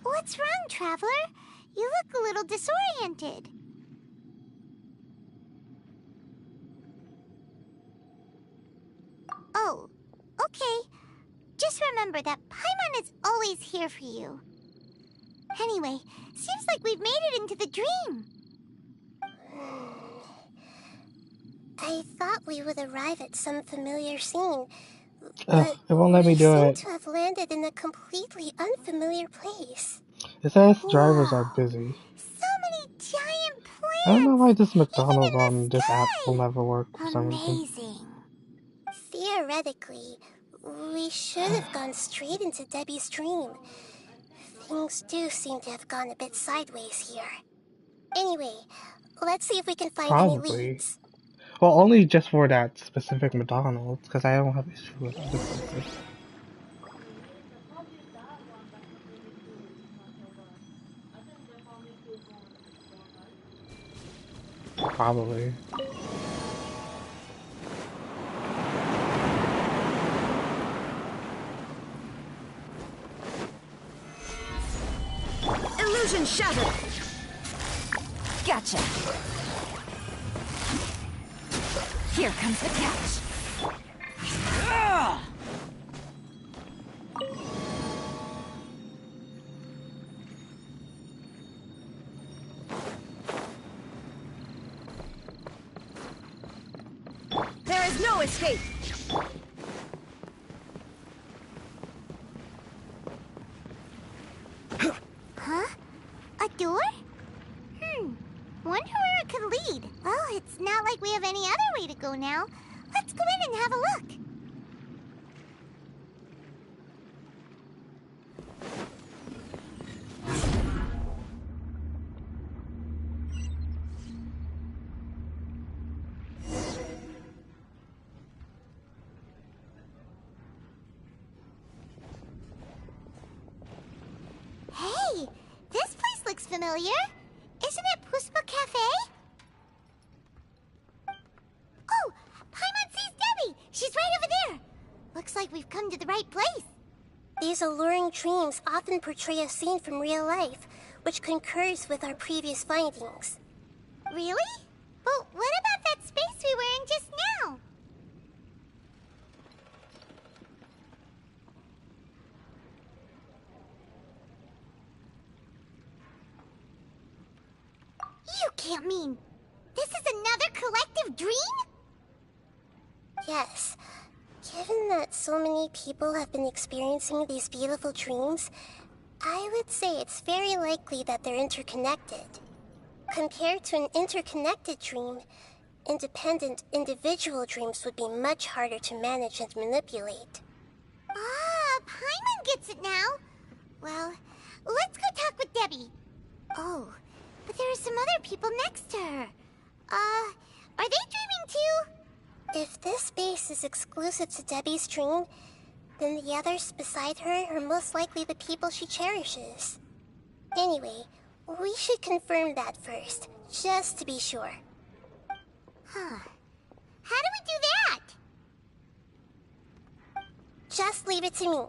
Speaker 2: What's wrong, Traveler? You look a little disoriented. Oh, okay. Just remember that Paimon is always here for you. Anyway, seems like we've made it into the dream. I thought we would arrive at some familiar scene, but
Speaker 5: it won't let me do
Speaker 2: we
Speaker 5: it.
Speaker 2: seem to have landed in a completely unfamiliar place.
Speaker 5: It says drivers are busy.
Speaker 2: So many giant plants!
Speaker 5: I don't know why this McDonald's on this app will never work for some reason.
Speaker 2: Amazing. Theoretically, we should have gone straight into Debbie's dream. Things do seem to have gone a bit sideways here. Anyway, let's see if we can find any leads.
Speaker 5: Well, only just for that specific McDonald's, because I don't have issue with other places. Probably.
Speaker 10: Illusion shattered!
Speaker 3: Gotcha. Here comes the catch.
Speaker 10: There is no escape!
Speaker 2: Huh? A door? Wonder where it could lead. Well, it's not like we have any other way to go now. Let's go in and have a look. Hey, this place looks familiar. Isn't it Puspa Cafe? Oh, Paimon sees Debbie! She's right over there! Looks like we've come to the right place.
Speaker 11: These alluring dreams often portray a scene from real life, which concurs with our previous findings.
Speaker 2: Really? But what about that space we were in just now? You can't mean... this is another collective dream?
Speaker 11: Yes. Given that so many people have been experiencing these beautiful dreams, I would say it's very likely that they're interconnected. Compared to an interconnected dream, independent individual dreams would be much harder to manage and manipulate.
Speaker 2: Ah, Paimon gets it now. Well, let's go talk with Debbie. Oh, but there are some other people next to her. Are they dreaming too?
Speaker 11: If this space is exclusive to Debbie's dream, then the others beside her are most likely the people she cherishes. Anyway, we should confirm that first, just to be sure.
Speaker 2: Huh. How do we do that?
Speaker 11: Just leave it to me.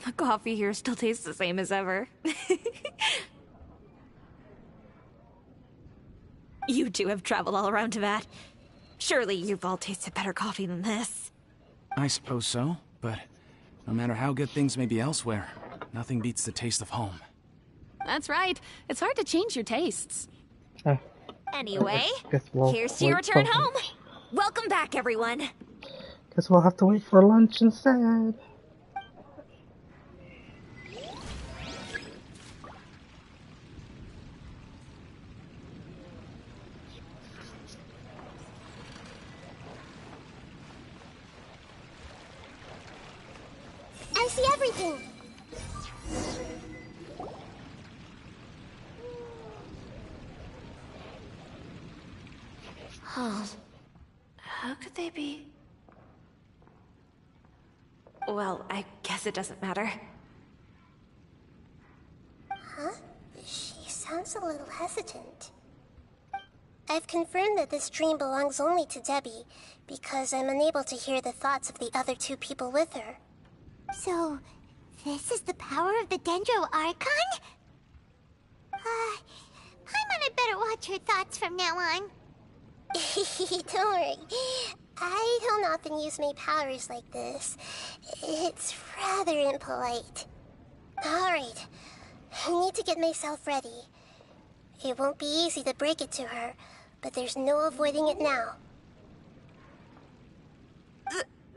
Speaker 3: The coffee here still tastes the same as ever. You two have traveled all around Tibet. Surely you've all tasted better coffee than this.
Speaker 9: I suppose so, but no matter how good things may be elsewhere, nothing beats the taste of home.
Speaker 12: That's right. It's hard to change your tastes.
Speaker 3: Anyway,
Speaker 5: we'll
Speaker 3: here's to your return
Speaker 5: for...
Speaker 3: home. Welcome back, everyone.
Speaker 5: Guess we'll have to wait for lunch instead.
Speaker 11: I see everything.
Speaker 3: Oh, how could they be? Well, I guess it doesn't matter.
Speaker 11: Huh? She sounds a little hesitant. I've confirmed that this dream belongs only to Debbie, because I'm unable to hear the thoughts of the other two people with her.
Speaker 2: So, this is the power of the Dendro Archon? Paimon had better watch her thoughts from now on.
Speaker 11: Don't worry. I don't often use my powers like this. It's rather impolite. Alright, I need to get myself ready. It won't be easy to break it to her, but there's no avoiding it now.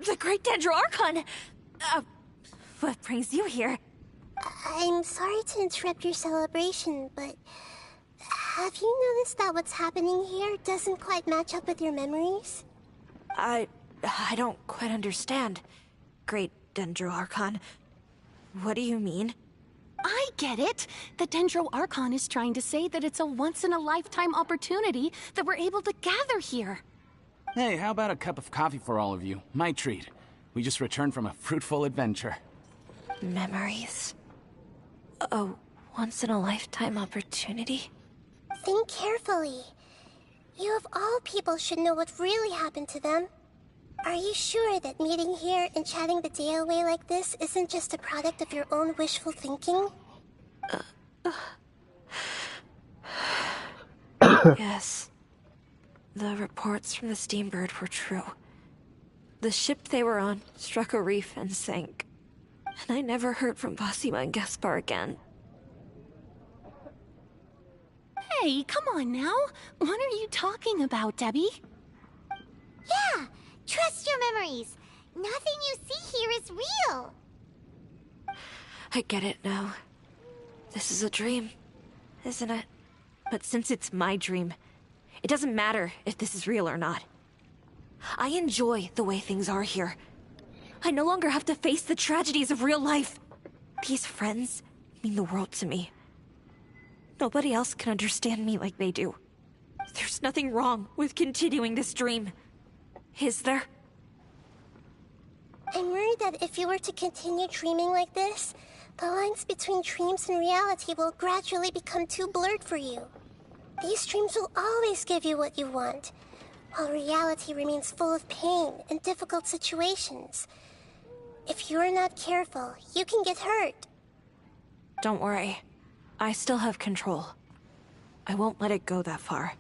Speaker 3: The Great Dendro Archon! What brings you here?
Speaker 11: I'm sorry to interrupt your celebration, but have you noticed that what's happening here doesn't quite match up with your memories?
Speaker 3: I don't quite understand. Great Dendro Archon. What do you mean?
Speaker 12: I get it. The Dendro Archon is trying to say that it's a once-in-a-lifetime opportunity that we're able to gather here.
Speaker 9: Hey, how about a cup of coffee for all of you? My treat. We just returned from a fruitful adventure.
Speaker 3: Memories. A once-in-a-lifetime opportunity?
Speaker 11: Think carefully. You of all people should know what really happened to them. Are you sure that meeting here and chatting the day away like this isn't just a product of your own wishful thinking?
Speaker 3: Yes. The reports from the Steambird were true. The ship they were on struck a reef and sank. And I never heard from Basima and Gaspar again.
Speaker 12: Hey, come on now. What are you talking about, Debbie?
Speaker 2: Yeah, trust your memories. Nothing you see here is real.
Speaker 3: I get it now. This is a dream, isn't it? But since it's my dream, it doesn't matter if this is real or not. I enjoy the way things are here. I no longer have to face the tragedies of real life. These friends mean the world to me. Nobody else can understand me like they do. There's nothing wrong with continuing this dream. Is there?
Speaker 11: I'm worried that if you were to continue dreaming like this, the lines between dreams and reality will gradually become too blurred for you. These dreams will always give you what you want, while reality remains full of pain and difficult situations. If you're not careful, you can get hurt.
Speaker 3: Don't worry. I still have control. I won't let it go that far.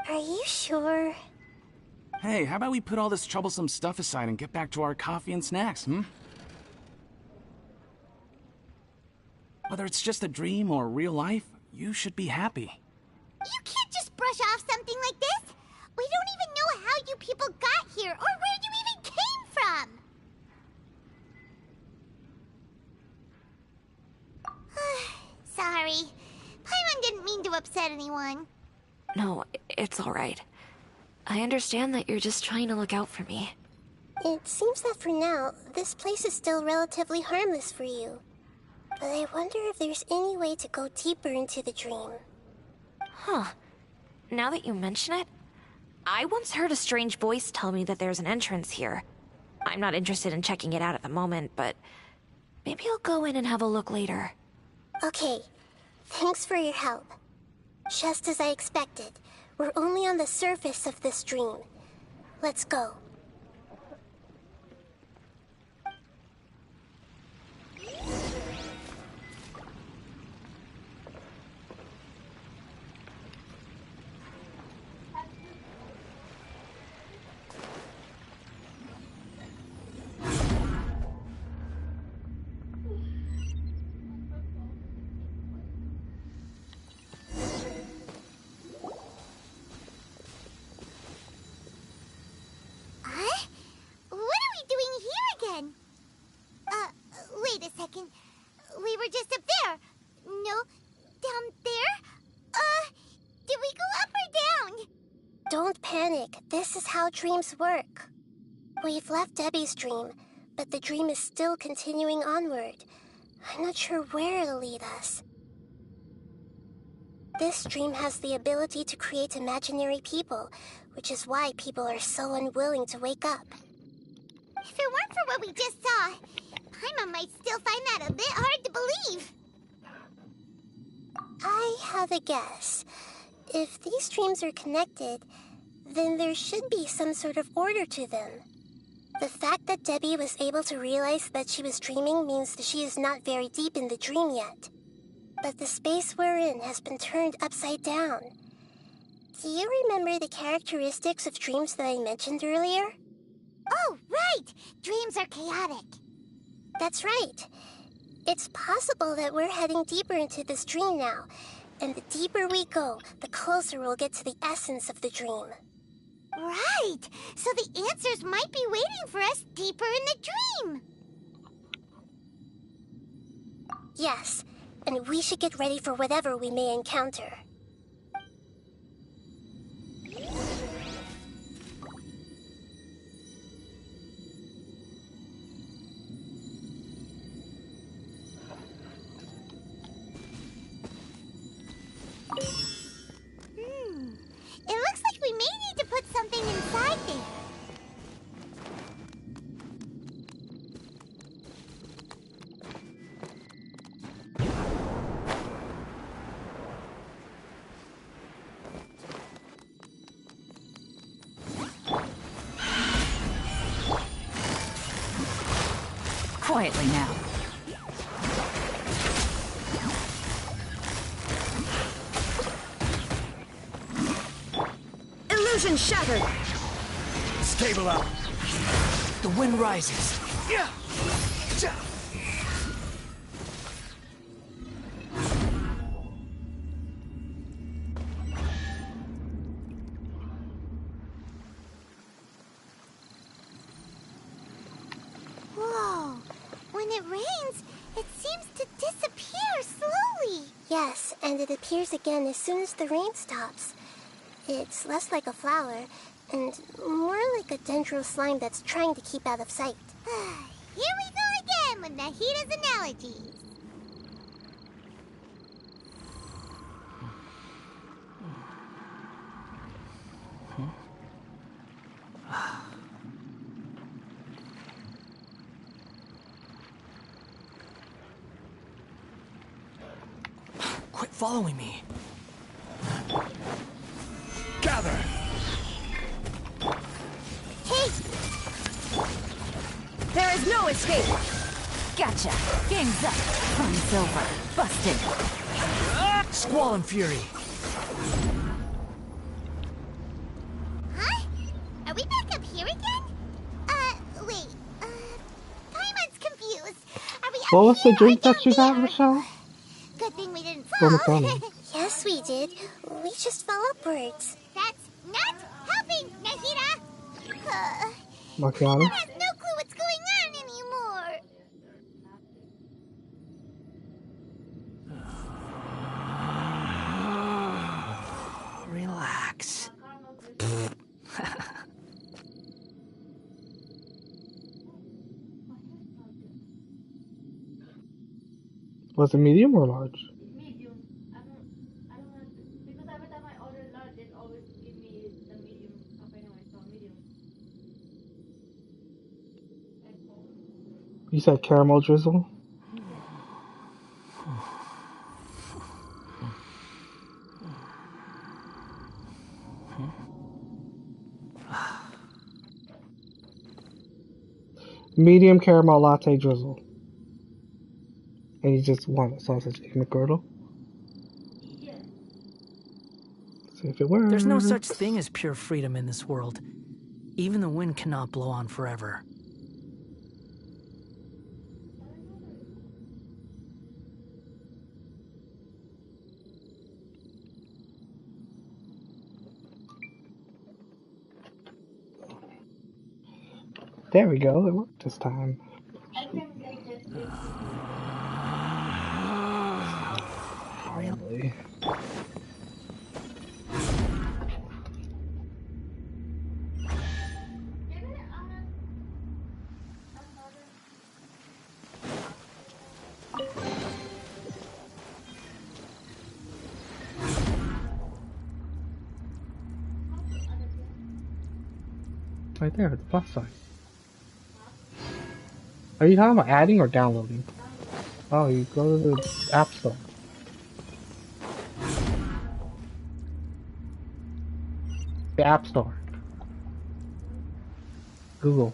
Speaker 11: Are you sure?
Speaker 9: Hey, how about we put all this troublesome stuff aside and get back to our coffee and snacks, Whether it's just a dream or real life, you should be happy.
Speaker 2: You can't just brush off something like this. We don't even know how you people got here or where you even came from. Sorry. Paimon didn't mean to upset anyone.
Speaker 3: No, it's alright. I understand that you're just trying to look out for me.
Speaker 11: It seems that for now, this place is still relatively harmless for you. But I wonder if there's any way to go deeper into the dream.
Speaker 3: Huh. Now that you mention it, I once heard a strange voice tell me that there's an entrance here. I'm not interested in checking it out at the moment, but maybe I'll go in and have a look later.
Speaker 11: Okay, thanks for your help. Just as I expected, we're only on the surface of this dream. Let's go.
Speaker 2: Wait a second. We were just up there. No, down there? Did we go up or down?
Speaker 11: Don't panic. This is how dreams work. We've left Debbie's dream, but the dream is still continuing onward. I'm not sure where it'll lead us. This dream has the ability to create imaginary people, which is why people are so unwilling to wake up.
Speaker 2: If it weren't for what we just saw, Paimon might still find that a bit hard to believe.
Speaker 11: I have a guess. If these dreams are connected, then there should be some sort of order to them. The fact that Debbie was able to realize that she was dreaming means that she is not very deep in the dream yet. But the space we're in has been turned upside down. Do you remember the characteristics of dreams that I mentioned earlier?
Speaker 2: Oh, right! Dreams are chaotic.
Speaker 11: That's right. It's possible that we're heading deeper into this dream now, and the deeper we go, the closer we'll get to the essence of the dream.
Speaker 2: Right! So the answers might be waiting for us deeper in the dream!
Speaker 11: Yes, and we should get ready for whatever we may encounter.
Speaker 2: It looks like we may need to put something inside there.
Speaker 10: Quietly now. Illusion shattered!
Speaker 1: Stable up. The wind rises. Yeah.
Speaker 2: Whoa! When it rains, it seems to disappear slowly.
Speaker 11: Yes, and it appears again as soon as the rain stops. It's less like a flower, and more like a dendro slime that's trying to keep out of sight.
Speaker 2: Here we go again with Nahida's analogies.
Speaker 1: Quit following me. Gather!
Speaker 2: Hey!
Speaker 10: There is no escape! Gotcha! Game's up! Fun's over! Busted!
Speaker 1: Squall and Fury.
Speaker 2: Huh? Are we back up here again? Wait. Paimon's confused. Are we up
Speaker 5: What was the
Speaker 2: here or
Speaker 5: drink
Speaker 2: down
Speaker 5: that you got,
Speaker 2: there?
Speaker 5: Michelle?
Speaker 2: Good thing we didn't
Speaker 5: From
Speaker 2: fall.
Speaker 5: McDonald's.
Speaker 11: Yes, we did. We just fell upwards.
Speaker 2: That's not helping, Nahida!
Speaker 5: Macchiato?
Speaker 2: Paimon has no clue what's going on anymore.
Speaker 1: Relax.
Speaker 5: Was it medium or large?
Speaker 6: Medium. I don't want to, because every time I order large, it always give me the medium. Okay, no, it's not medium.
Speaker 5: You said caramel drizzle? Medium caramel latte drizzle. And you just want a sausage egg McGirdle?
Speaker 6: Yeah.
Speaker 5: See if it works.
Speaker 13: There's no such thing as pure freedom in this world. Even the wind cannot blow on forever.
Speaker 5: There we go, it worked this time. Really? Right there, the plus sign. Are you talking about adding or downloading? Oh, you go to the App Store. The App Store. Google.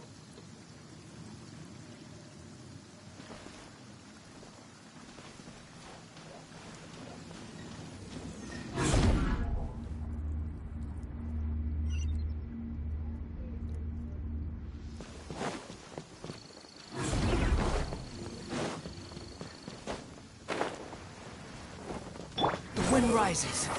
Speaker 1: The wind rises.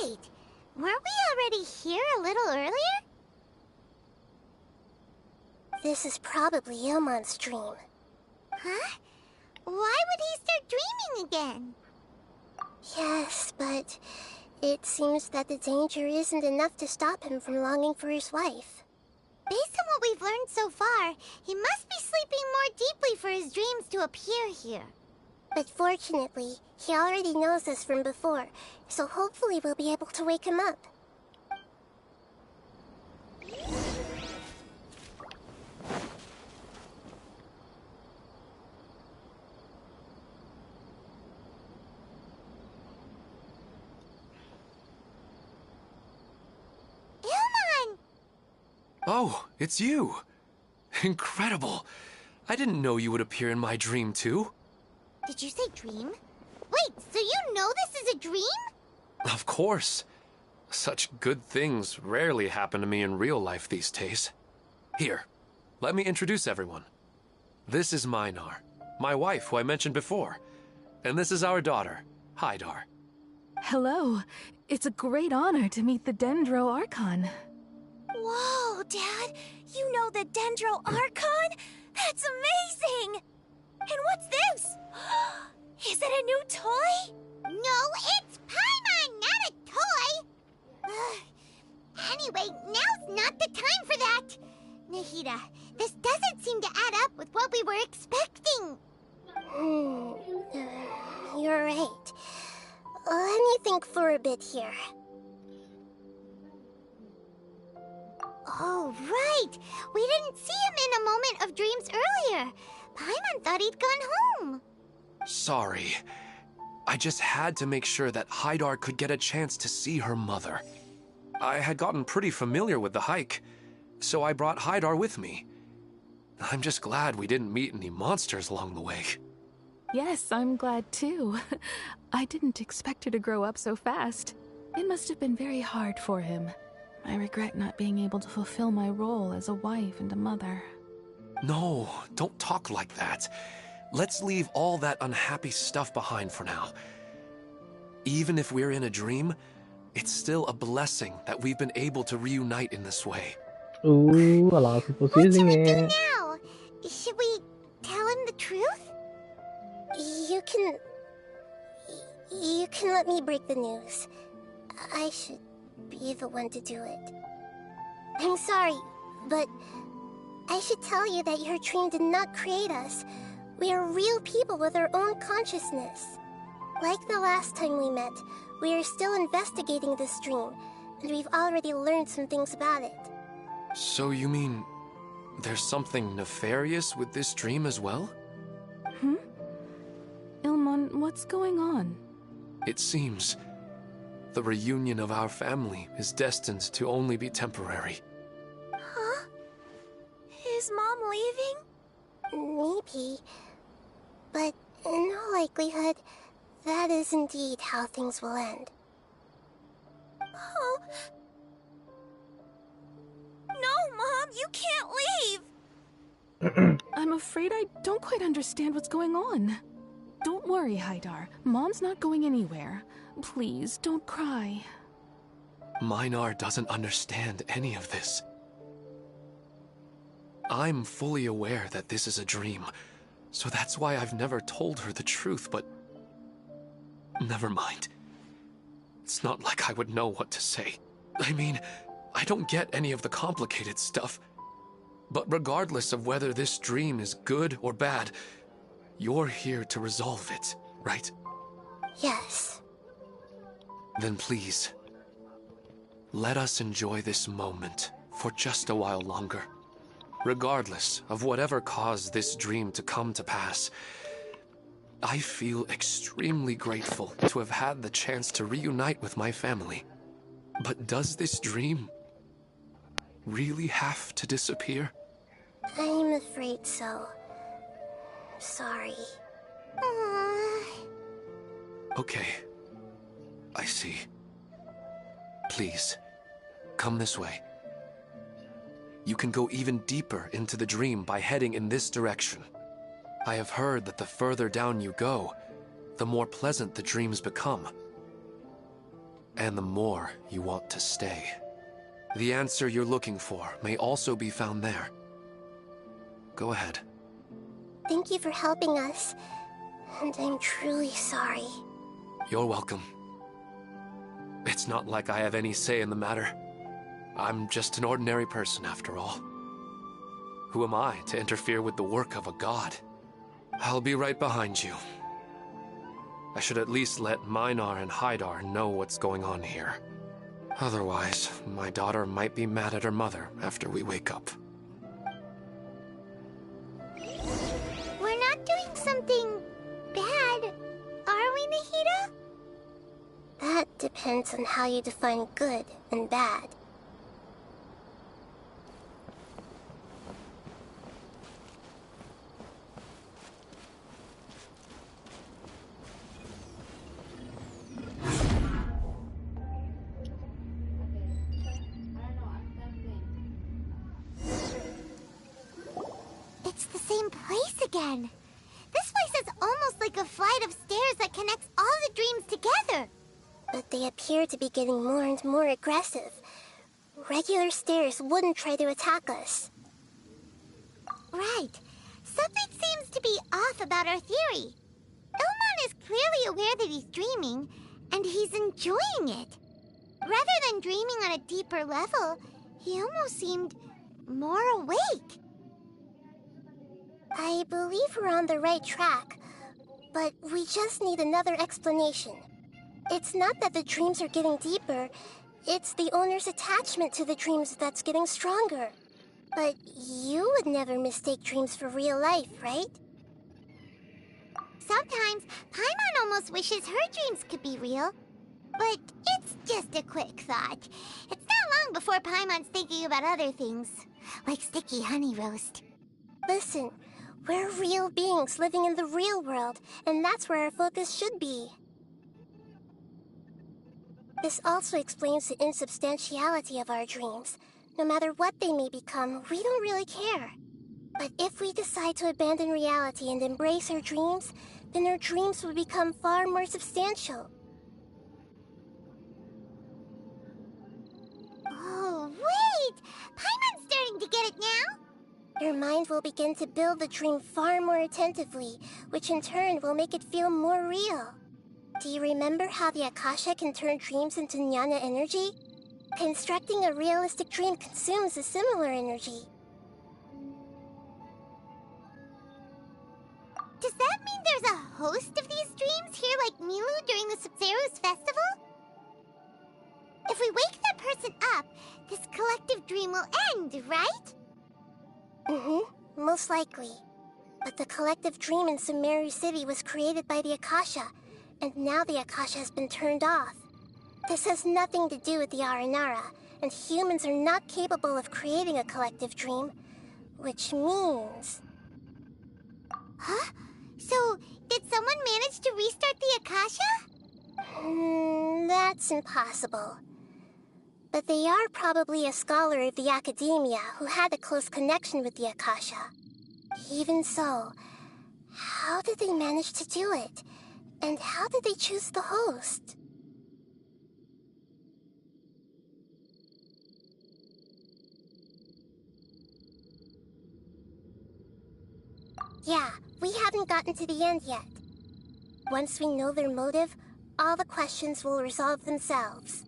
Speaker 2: Wait, weren't we already here a little earlier?
Speaker 11: This is probably Ilmon's dream.
Speaker 2: Huh? Why would he start dreaming again?
Speaker 11: Yes, but it seems that the danger isn't enough to stop him from longing for his wife.
Speaker 2: Based on what we've learned so far, he must be sleeping more deeply for his dreams to appear here.
Speaker 11: But fortunately, he already knows us from before, so hopefully we'll be able to wake him up.
Speaker 4: Oh, it's you! Incredible! I didn't know you would appear in my dream, too.
Speaker 2: Did you say dream? Wait, so you know this is a dream?
Speaker 4: Of course. Such good things rarely happen to me in real life these days. Here, let me introduce everyone. This is Minar, my wife who I mentioned before. And this is our daughter, Hydar.
Speaker 14: Hello. It's a great honor to meet the Dendro Archon.
Speaker 8: Whoa, Dad! You know the Dendro Archon? That's amazing! And what's this? Is it a new toy?
Speaker 2: No, it's Paimon, not a toy! Anyway, now's not the time for that! Nahida, this doesn't seem to add up with what we were expecting.
Speaker 11: You're right. Let me think for a bit here.
Speaker 2: Oh, right! We didn't see him in a moment of dreams earlier. Paimon thought he'd gone home.
Speaker 4: Sorry. I just had to make sure that Hydar could get a chance to see her mother. I had gotten pretty familiar with the hike, so I brought Hydar with me. I'm just glad we didn't meet any monsters along the way.
Speaker 14: Yes, I'm glad too. I didn't expect her to grow up so fast. It must have been very hard for him. I regret not being able to fulfill my role as a wife and a mother.
Speaker 4: No, don't talk like that. Let's leave all that unhappy stuff behind for now. Even if we're in a dream, it's still a blessing that we've been able to reunite in this way.
Speaker 5: Ooh, a lot of people's using it.
Speaker 2: What should we do now? Should we tell him the truth?
Speaker 11: You can let me break the news. I should be the one to do it. I'm sorry, but I should tell you that your dream did not create us. We are real people with our own consciousness. Like the last time we met, we are still investigating this dream, and we've already learned some things about it.
Speaker 4: So you mean there's something nefarious with this dream as well?
Speaker 14: Ilmon, what's going on?
Speaker 4: It seems the reunion of our family is destined to only be temporary.
Speaker 8: Huh? Is Mom leaving?
Speaker 11: Maybe. But in all likelihood, that is indeed how things will end.
Speaker 8: Oh. No, Mom, you can't leave!
Speaker 14: I'm afraid I don't quite understand what's going on. Don't worry, Hydar. Mom's not going anywhere. Please, don't cry.
Speaker 4: Minar doesn't understand any of this. I'm fully aware that this is a dream, so that's why I've never told her the truth, but... Never mind. It's not like I would know what to say. I mean, I don't get any of the complicated stuff. But regardless of whether this dream is good or bad, you're here to resolve it, right?
Speaker 11: Yes.
Speaker 4: Then please, let us enjoy this moment for just a while longer. Regardless of whatever caused this dream to come to pass, I feel extremely grateful to have had the chance to reunite with my family. But does this dream really have to disappear?
Speaker 11: I'm afraid so. Sorry.
Speaker 4: Okay. I see. Please, come this way. You can go even deeper into the dream by heading in this direction. I have heard that the further down you go, the more pleasant the dreams become. and the more you want to stay. The answer you're looking for may also be found there. Go ahead.
Speaker 11: Thank you for helping us, and I'm truly sorry.
Speaker 4: You're welcome. It's not like I have any say in the matter. I'm just an ordinary person after all. Who am I to interfere with the work of a god? I'll be right behind you. I should at least let Minar and Haidar know what's going on here. Otherwise, my daughter might be mad at her mother after we wake up.
Speaker 2: We're not doing something bad, are we, Nahida?
Speaker 11: That depends on how you define good and bad.
Speaker 2: It's the same place again. This place is almost like a flight of stairs that connects all the dreams together.
Speaker 11: But they appear to be getting more and more aggressive. Regular stairs wouldn't try to attack us.
Speaker 2: Right. Something seems to be off about our theory. Ilmon is clearly aware that he's dreaming, and he's enjoying it. Rather than dreaming on a deeper level, he almost seemed more awake.
Speaker 11: I believe we're on the right track, but we just need another explanation. It's not that the dreams are getting deeper, it's the owner's attachment to the dreams that's getting stronger. But you would never mistake dreams for real life, right?
Speaker 2: Sometimes, Paimon almost wishes her dreams could be real. But it's just a quick thought. It's not long before Paimon's thinking about other things, like sticky honey roast.
Speaker 11: Listen, we're real beings living in the real world, and that's where our focus should be. This also explains the insubstantiality of our dreams. No matter what they may become, we don't really care. But if we decide to abandon reality and embrace our dreams, then our dreams will become far more substantial.
Speaker 2: Oh, wait! Paimon's starting to get it now?
Speaker 11: Your mind will begin to build the dream far more attentively, which in turn will make it feel more real. Do you remember how the Akasha can turn dreams into jnana energy? Constructing a realistic dream consumes a similar energy.
Speaker 2: Does that mean there's a host of these dreams here like Milu during the Sephiro's festival? If we wake that person up, this collective dream will end, right?
Speaker 11: Mm-hmm, most likely. But the collective dream in Sumeru City was created by the Akasha, and now the Akasha has been turned off. This has nothing to do with the Aranara, and humans are not capable of creating a collective dream, which means...
Speaker 2: Huh? So, did someone manage to restart the Akasha?
Speaker 11: That's impossible. But they are probably a scholar of the Academia who had a close connection with the Akasha. Even so, how did they manage to do it? And how did they choose the host? Yeah, we haven't gotten to the end yet. Once we know their motive, all the questions will resolve themselves.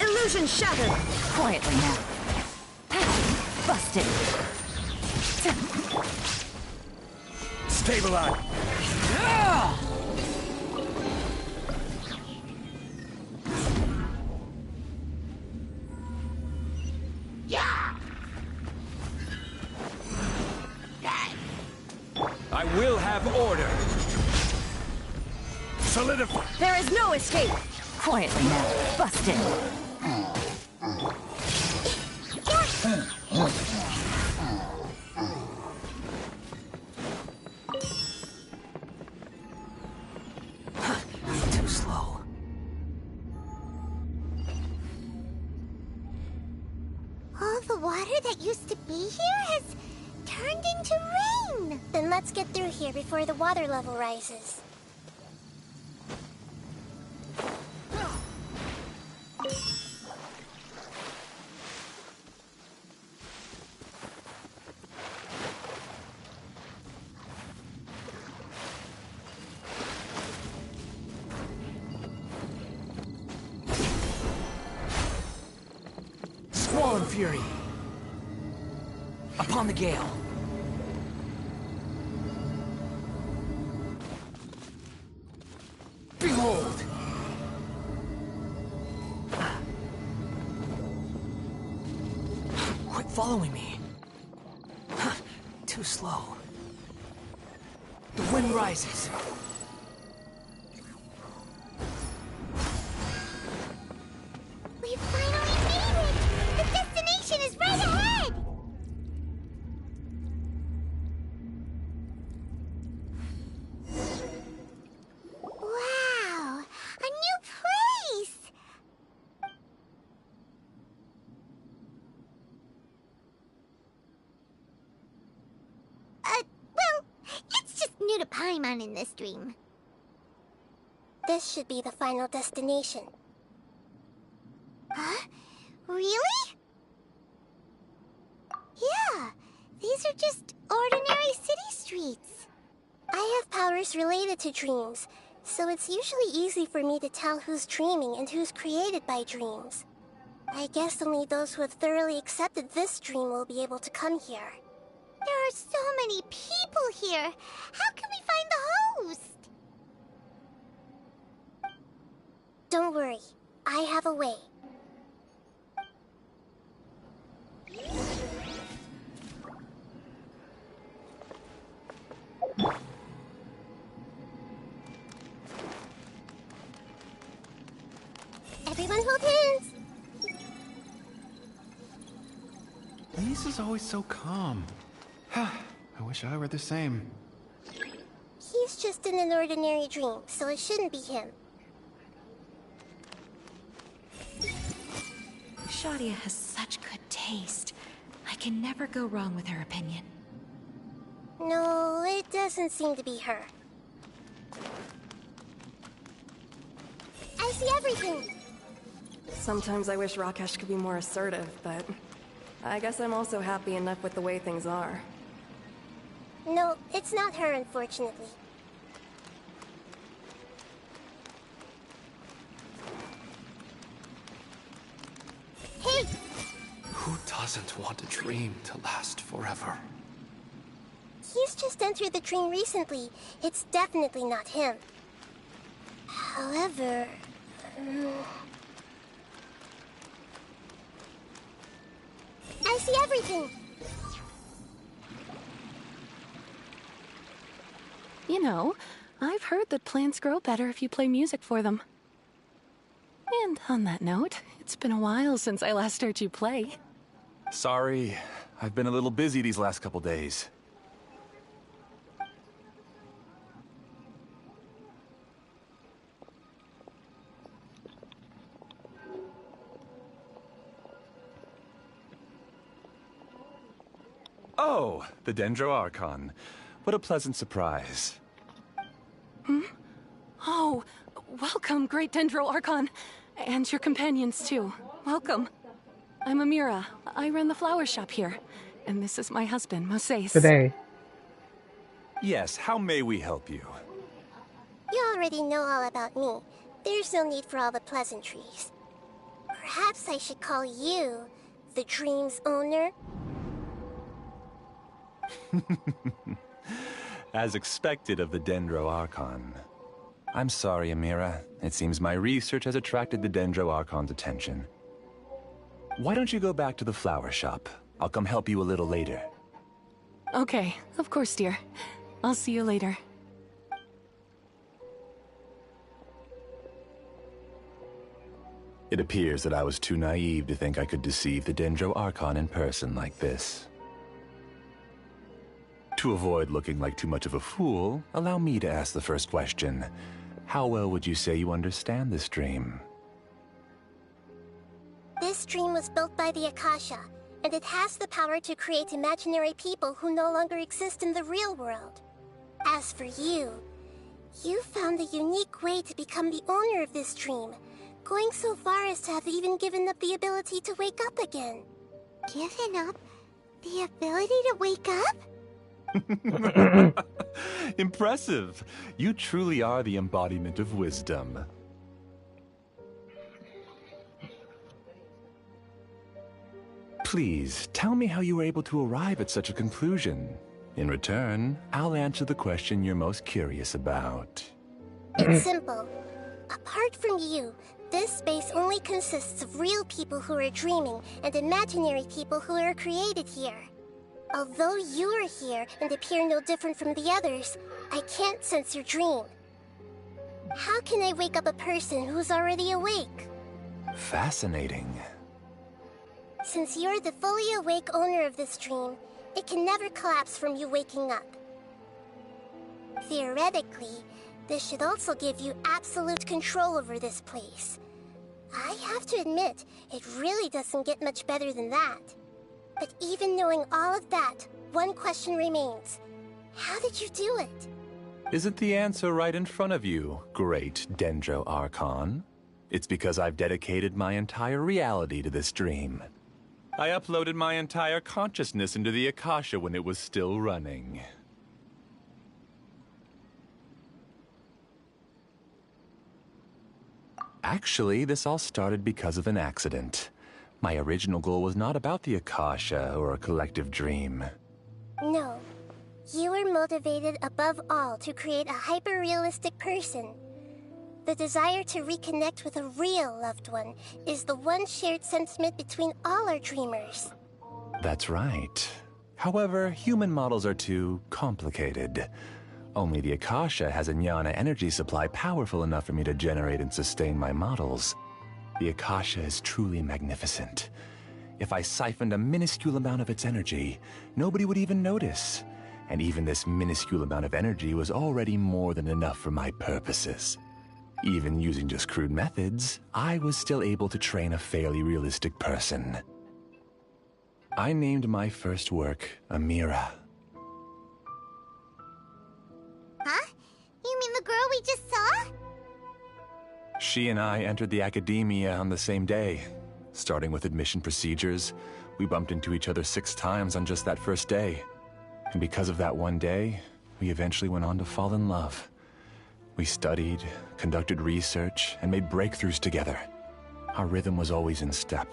Speaker 10: Illusion shattered! Quietly now. Busted.
Speaker 1: Stabilize! I will have order. Solidify.
Speaker 10: There is no escape! Quietly now. Busted.
Speaker 2: beautiful water that used to be here has turned into rain.
Speaker 11: Then let's get through here before the water level rises.
Speaker 1: Squall and fury. Upon the gale. Behold! Quit following me. Too slow. The wind rises.
Speaker 2: We finally made it! The destination is right ahead! Wow! A new place! Well, it's just new to Paimon in this dream.
Speaker 11: This should be the final destination.
Speaker 2: Huh? Really? Yeah, these are just ordinary city streets.
Speaker 11: I have powers related to dreams, so it's usually easy for me to tell who's dreaming and who's created by dreams. I guess only those who have thoroughly accepted this dream will be able to come here.
Speaker 2: There are so many people here. How can we find the host?
Speaker 11: Don't worry, I have a way.
Speaker 2: Everyone hold hands.
Speaker 15: Lisa's always so calm. I wish I were the same.
Speaker 11: He's just in an ordinary dream, so it shouldn't be him.
Speaker 3: Shadia has such good taste. I can never go wrong with her opinion.
Speaker 11: No, it doesn't seem to be her.
Speaker 2: I see everything.
Speaker 16: Sometimes I wish Rakesh could be more assertive, but I guess I'm also happy enough with the way things are.
Speaker 11: No, it's not her, unfortunately.
Speaker 2: Hey!
Speaker 4: Who doesn't want a dream to last forever?
Speaker 11: He's just entered the dream recently. It's definitely not him. However...
Speaker 2: I see everything.
Speaker 12: You know, I've heard that plants grow better if you play music for them. And on that note, it's been a while since I last heard you play.
Speaker 15: Sorry, I've been a little busy these last couple days. Oh, the Dendro Archon. What a pleasant surprise.
Speaker 12: Hmm? Oh, welcome, Great Dendro Archon. And your companions, too. Welcome. I'm Amira. I run the flower shop here. And this is my husband, Moses.
Speaker 5: Today.
Speaker 15: Yes, how may we help you?
Speaker 11: You already know all about me. There's no need for all the pleasantries. Perhaps I should call you the dream's owner?
Speaker 15: As expected of the Dendro Archon. I'm sorry, Amira. It seems my research has attracted the Dendro Archon's attention. Why don't you go back to the flower shop? I'll come help you a little later.
Speaker 12: Okay, of course, dear. I'll see you later.
Speaker 15: It appears that I was too naive to think I could deceive the Dendro Archon in person like this. To avoid looking like too much of a fool, allow me to ask the first question. How well would you say you understand this dream?
Speaker 11: This dream was built by the Akasha, and it has the power to create imaginary people who no longer exist in the real world. As for you, you found a unique way to become the owner of this dream, going so far as to have even given up the ability to wake up again.
Speaker 2: Given up? The ability to wake up?
Speaker 15: Impressive. You truly are the embodiment of wisdom. Please, tell me how you were able to arrive at such a conclusion. In return, I'll answer the question you're most curious about.
Speaker 11: It's simple. Apart from you, this space only consists of real people who are dreaming and imaginary people who are created here. Although you are here and appear no different from the others, I can't sense your dream. How can I wake up a person who's already awake?
Speaker 15: Fascinating.
Speaker 11: Since you're the fully awake owner of this dream, it can never collapse from you waking up. Theoretically, this should also give you absolute control over this place. I have to admit, it really doesn't get much better than that. But even knowing all of that, one question remains. How did you do it?
Speaker 15: Isn't the answer right in front of you, great Dendro Archon? It's because I've dedicated my entire reality to this dream. I uploaded my entire consciousness into the Akasha when it was still running. Actually, this all started because of an accident. My original goal was not about the Akasha or a collective dream.
Speaker 11: No. You were motivated above all to create a hyper-realistic person. The desire to reconnect with a real loved one is the one shared sentiment between all our dreamers.
Speaker 15: That's right. However, human models are too complicated. Only the Akasha has a jnana energy supply powerful enough for me to generate and sustain my models. The Akasha is truly magnificent. If I siphoned a minuscule amount of its energy, nobody would even notice. And even this minuscule amount of energy was already more than enough for my purposes. Even using just crude methods, I was still able to train a fairly realistic person. I named my first work Amira.
Speaker 2: Huh? You mean the girl we just saw?
Speaker 15: She and I entered the academia on the same day. Starting with admission procedures, we bumped into each other 6 times on just that first day. And because of that one day, we eventually went on to fall in love. We studied, conducted research, and made breakthroughs together. Our rhythm was always in step.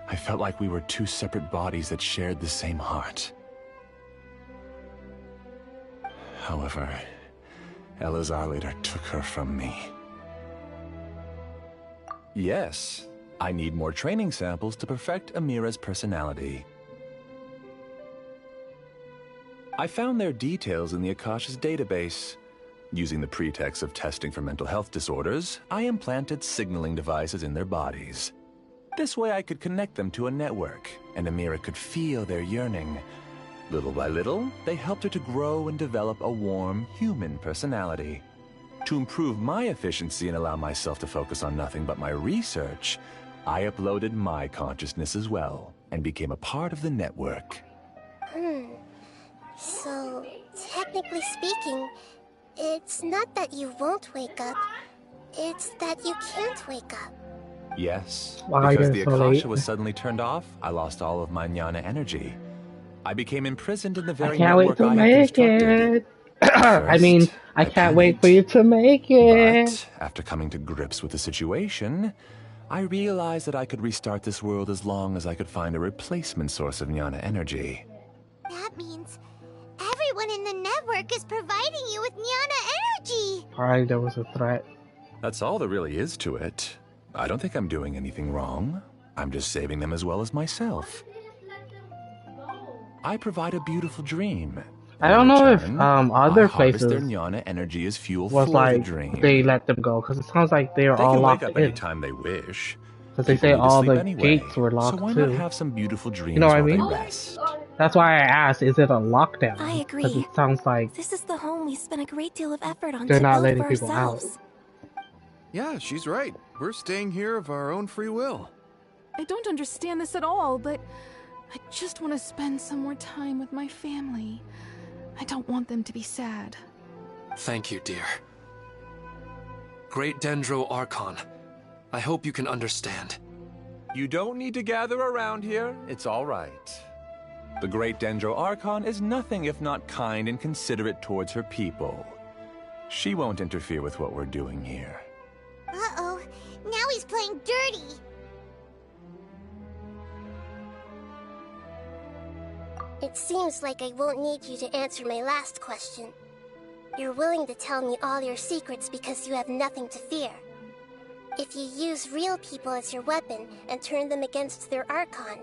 Speaker 15: I felt like we were 2 separate bodies that shared the same heart. However, Elazar later took her from me. Yes, I need more training samples to perfect Amira's personality. I found their details in the Akasha's database. Using the pretext of testing for mental health disorders, I implanted signaling devices in their bodies. This way I could connect them to a network, and Amira could feel their yearning. Little by little, they helped her to grow and develop a warm, human personality. To improve my efficiency and allow myself to focus on nothing but my research, I uploaded my consciousness as well, and became a part of the network.
Speaker 11: So, technically speaking, it's not that you won't wake up, it's that you can't wake up.
Speaker 15: Yes,
Speaker 5: Why
Speaker 15: because
Speaker 5: is
Speaker 15: the
Speaker 5: it so
Speaker 15: Akasha
Speaker 5: late?
Speaker 15: was suddenly turned off, I lost all of my jnana energy. I became imprisoned in the
Speaker 5: I
Speaker 15: very
Speaker 5: can't wait
Speaker 15: network
Speaker 5: to
Speaker 15: I had
Speaker 5: make
Speaker 15: constructed.
Speaker 5: it. I mean, I can't wait for you to make it.
Speaker 15: But after coming to grips with the situation, I realized that I could restart this world as long as I could find a replacement source of jnana energy.
Speaker 2: That means everyone in the network is providing you with jnana energy!
Speaker 5: Alright, there was a threat.
Speaker 15: That's all there really is to it. I don't think I'm doing anything wrong. I'm just saving them as well as myself. I provide a beautiful dream.
Speaker 5: I don't know if other
Speaker 15: I harvest
Speaker 5: places
Speaker 15: their jnana energy as fuel
Speaker 5: was
Speaker 15: for
Speaker 5: like
Speaker 15: the dream.
Speaker 5: they let them go, because it sounds like they're
Speaker 15: They
Speaker 5: all
Speaker 15: can
Speaker 5: locked
Speaker 15: wake up
Speaker 5: in.
Speaker 15: anytime they wish.
Speaker 5: Because they
Speaker 15: People
Speaker 5: say
Speaker 15: need to
Speaker 5: all
Speaker 15: sleep
Speaker 5: the
Speaker 15: anyway,
Speaker 5: gates were locked
Speaker 15: so why
Speaker 5: too.
Speaker 15: not have some beautiful dreams
Speaker 5: You know what I
Speaker 15: while
Speaker 5: mean?
Speaker 15: they rest?
Speaker 5: That's why I asked, is it a lockdown?
Speaker 8: I agree.
Speaker 5: Because it sounds like
Speaker 8: This is the home we spent a great deal of effort on
Speaker 5: they're
Speaker 8: to
Speaker 5: not
Speaker 8: build
Speaker 5: letting
Speaker 8: for
Speaker 5: people out.
Speaker 8: ourselves.
Speaker 4: Yeah, she's right. We're staying here of our own free will.
Speaker 14: I don't understand this at all, but I just want to spend some more time with my family. I don't want them to be sad.
Speaker 4: Thank you, dear. Great Dendro Archon, I hope you can understand.
Speaker 15: You don't need to gather around here. It's all right. The Great Dendro Archon is nothing if not kind and considerate towards her people. She won't interfere with what we're doing here.
Speaker 2: Uh-oh. Now he's playing dirty. It seems like I won't need you to answer my last question. You're willing to tell me all your secrets because you have nothing to fear. If you use real people as your weapon and turn them against their Archon,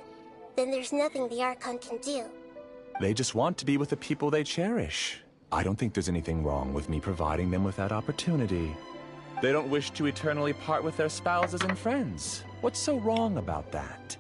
Speaker 2: then there's nothing the Archon can do.
Speaker 15: They just want to be with the people they cherish. I don't think there's anything wrong with me providing them with that opportunity. They don't wish to eternally part with their spouses and friends. What's so wrong about that?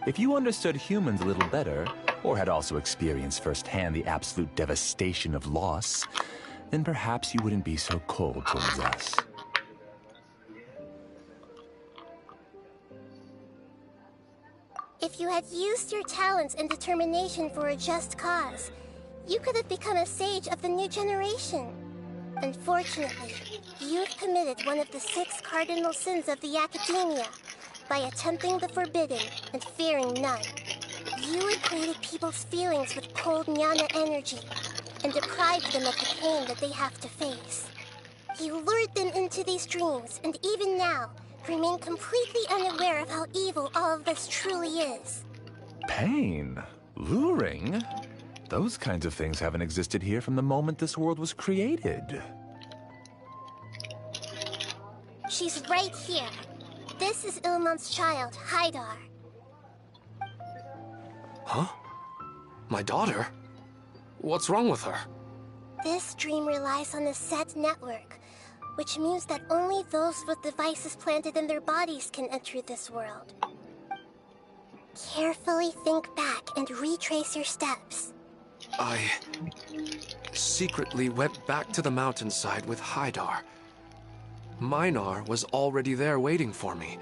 Speaker 15: If you understood humans a little better, or had also experienced firsthand the absolute devastation of loss, then perhaps you wouldn't be so cold towards us.
Speaker 2: If you had used your talents and determination for a just cause, you could have become a sage of the new generation. Unfortunately, you've committed one of the 6 cardinal sins of the Academia by attempting the forbidden and fearing none. You equated people's feelings with cold Nyana energy and deprived them of the pain that they have to face. You lured them into these dreams, and even now, remain completely unaware of how evil all of this truly is.
Speaker 15: Pain? Luring? Those kinds of things haven't existed here from the moment this world was created.
Speaker 2: She's right here. This is Ilmon's child, Haidar.
Speaker 4: Huh? My daughter? What's wrong with her?
Speaker 2: This dream relies on a set network, which means that only those with devices planted in their bodies can enter this world. Carefully think back and retrace your steps.
Speaker 4: I secretly went back to the mountainside with Haidar. Minar was already there waiting for me,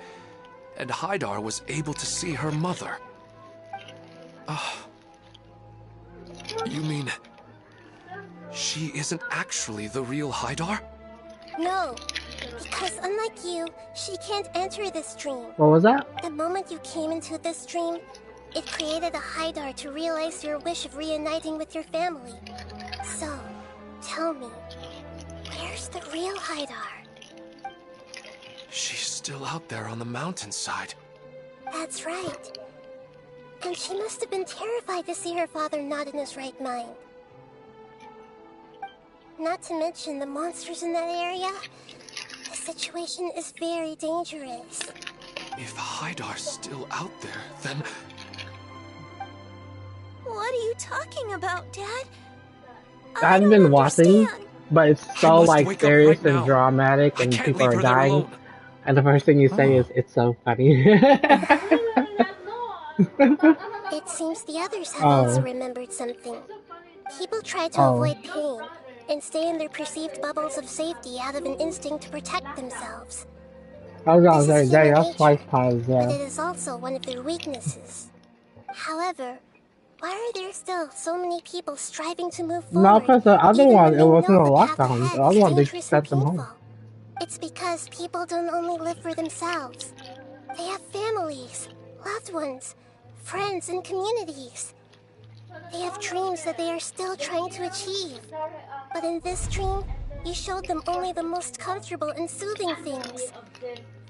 Speaker 4: and Haidar was able to see her mother. You mean she isn't actually the real Haidar?
Speaker 11: No, because unlike you, she can't enter this dream.
Speaker 5: What was that?
Speaker 11: The moment you came into this dream, it created a Haidar to realize your wish of reuniting with your family. So, tell me, where's the real Haidar?
Speaker 4: She's still out there on the mountainside.
Speaker 11: That's right. And she must have been terrified to see her father not in his right mind. Not to mention the monsters in that area. The situation is very dangerous.
Speaker 4: If Haidar's still out there, then...
Speaker 2: What are you talking about, Dad?
Speaker 5: I haven't been watching, but it's so like serious and dramatic and people are dying. And the first thing you say is, it's so funny.
Speaker 11: It seems the others have also remembered something. People try to avoid pain and stay in their perceived bubbles of safety out of an instinct to protect themselves.
Speaker 5: I was gonna say, that's Swifticons,
Speaker 11: but it is also one of their weaknesses. However, why are there still so many people striving to move forward?
Speaker 5: No, because the other one, it wasn't a lockdown. The other one, they set them home.
Speaker 11: It's because people don't only live for themselves. They have families, loved ones, friends, and communities. They have dreams that they are still trying to achieve. But in this dream, you showed them only the most comfortable and soothing things.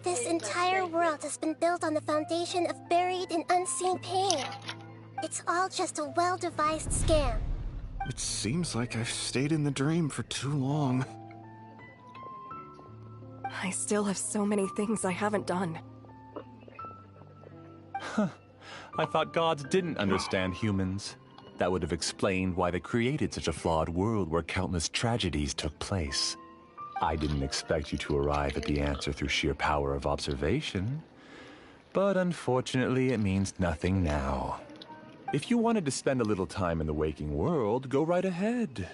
Speaker 11: This entire world has been built on the foundation of buried and unseen pain. It's all just a well-devised scam.
Speaker 17: It seems like I've stayed in the dream for too long.
Speaker 16: I still have so many things I haven't done.
Speaker 15: Huh. I thought gods didn't understand humans. That would have explained why they created such a flawed world where countless tragedies took place. I didn't expect you to arrive at the answer through sheer power of observation. But unfortunately, it means nothing now. If you wanted to spend a little time in the waking world, go right ahead.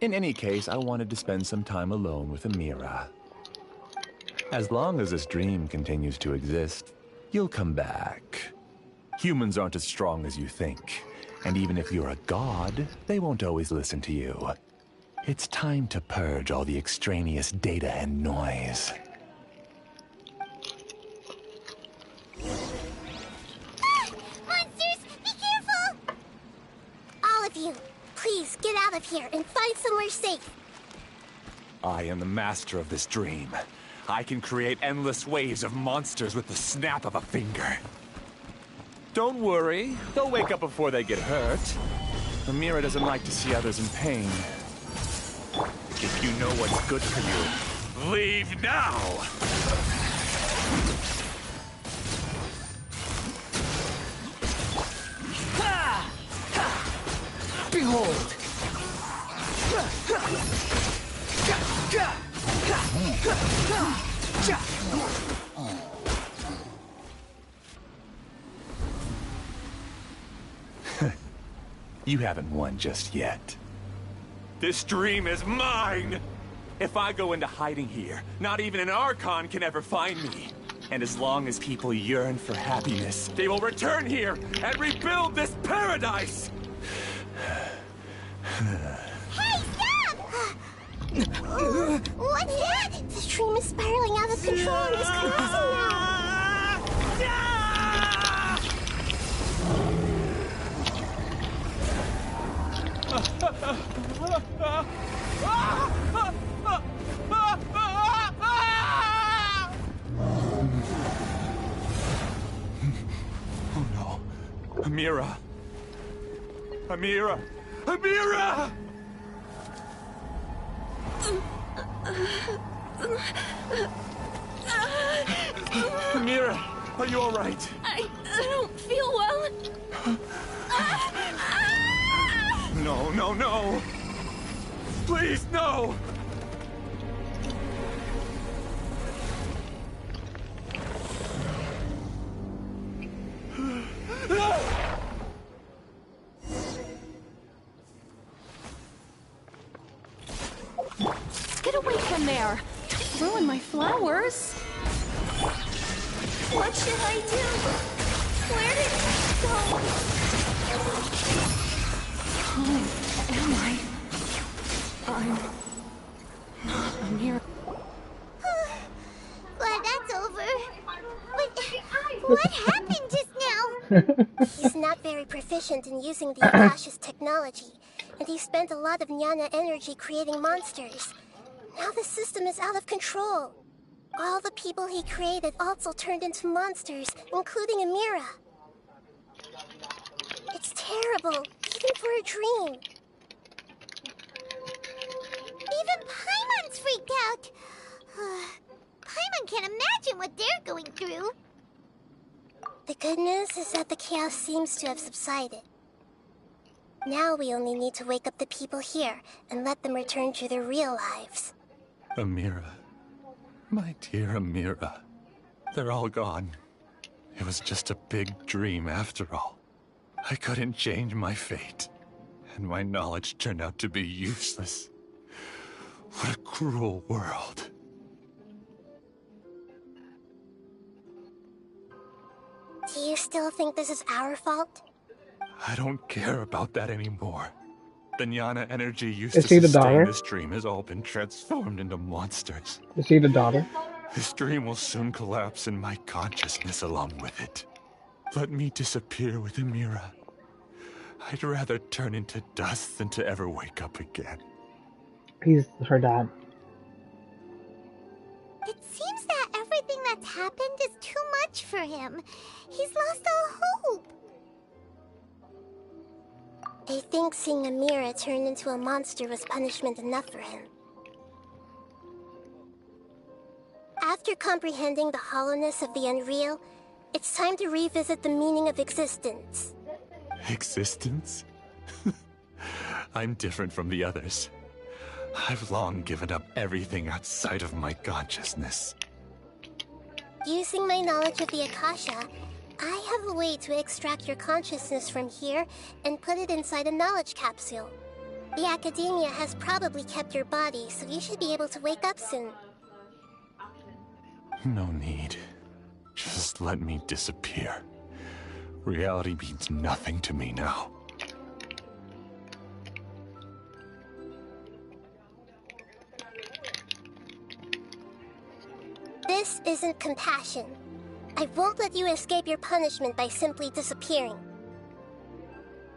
Speaker 15: In any case, I wanted to spend some time alone with Amira. As long as this dream continues to exist, you'll come back. Humans aren't as strong as you think. And even if you're a god, they won't always listen to you. It's time to purge all the extraneous data and noise.
Speaker 11: Monsters, be careful! All of you, please get out of here and find somewhere safe.
Speaker 15: I am the master of this dream. I can create endless waves of monsters with the snap of a finger. Don't worry, they'll wake up before they get hurt. Amira doesn't like to see others in pain. If you know what's good for you, leave now!
Speaker 7: Behold!
Speaker 15: You haven't won just yet. This dream is mine! If I go into hiding here, not even an Archon can ever find me. And as long as people yearn for happiness, they will return here and rebuild this paradise!
Speaker 11: Hey, stop! What's that? This dream is spiraling out of control and is collapsing now.
Speaker 15: Oh no. Amira. Amira! Amira! Amira, are you alright?
Speaker 8: I don't feel well.
Speaker 15: No, no, no! Please, no!
Speaker 8: Get away from there!
Speaker 14: Ruin my flowers.
Speaker 2: What should I do? Where did it go?
Speaker 14: Who am I? I'm not Amira.
Speaker 2: What happened just now? He's not very proficient in using the Akasha's technology, and he spent a lot of Nyana energy creating monsters. Now the system is out of control. All the people he created also turned into monsters, including Amira. It's terrible, even for a dream.
Speaker 11: Even Paimon's freaked out. Paimon can't imagine what they're going through.
Speaker 2: The good news is that the chaos seems to have subsided. Now we only need to wake up the people here and let them return to their real lives.
Speaker 15: Amira. My dear Amira. They're all gone. It was just a big dream after all. I couldn't change my fate, and my knowledge turned out to be useless. What a cruel world.
Speaker 2: Do you still think this is our fault?
Speaker 15: I don't care about that anymore. The Nyana energy used
Speaker 5: Is
Speaker 15: to
Speaker 5: she the
Speaker 15: sustain
Speaker 5: daughter?
Speaker 15: this dream has all been transformed into monsters.
Speaker 5: Is she the daughter?
Speaker 15: This dream will soon collapse and my consciousness along with it. Let me disappear with Amira. I'd rather turn into dust than to ever wake up again.
Speaker 5: He's her dad.
Speaker 11: It seems that everything that's happened is too much for him. He's lost all hope.
Speaker 2: I think seeing Amira turn into a monster was punishment enough for him. After comprehending the hollowness of the unreal, it's time to revisit the meaning of existence.
Speaker 15: Existence? I'm different from the others. I've long given up everything outside of my consciousness.
Speaker 2: Using my knowledge of the Akasha, I have a way to extract your consciousness from here and put it inside a knowledge capsule. The Academia has probably kept your body, so you should be able to wake up soon.
Speaker 15: No need. Just let me disappear. Reality means nothing to me now.
Speaker 2: This isn't compassion. I won't let you escape your punishment by simply disappearing.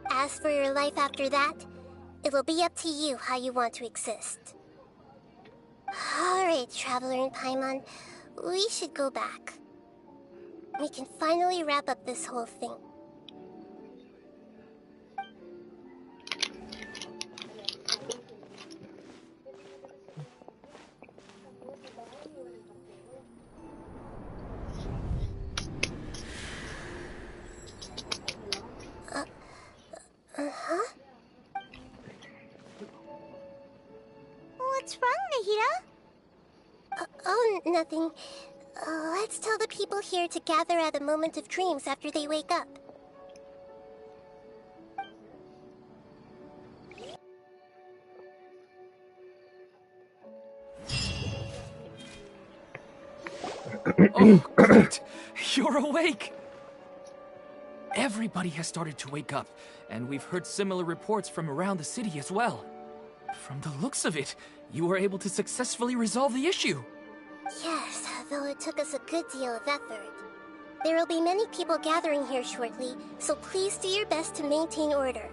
Speaker 2: As for your life after that, it'll be up to you how you want to exist. Alright, Traveler and Paimon, we should go back. We can finally wrap up this whole thing.
Speaker 11: Uh-huh. What's wrong, Nahida?
Speaker 2: Oh, nothing. Let's tell the people here to gather at a moment of dreams after they wake up.
Speaker 7: Oh, great! You're awake! Everybody has started to wake up, and we've heard similar reports from around the city as well. From the looks of it, you were able to successfully resolve the issue.
Speaker 2: Yes, though it took us a good deal of effort. There will be many people gathering here shortly, so please do your best to maintain order.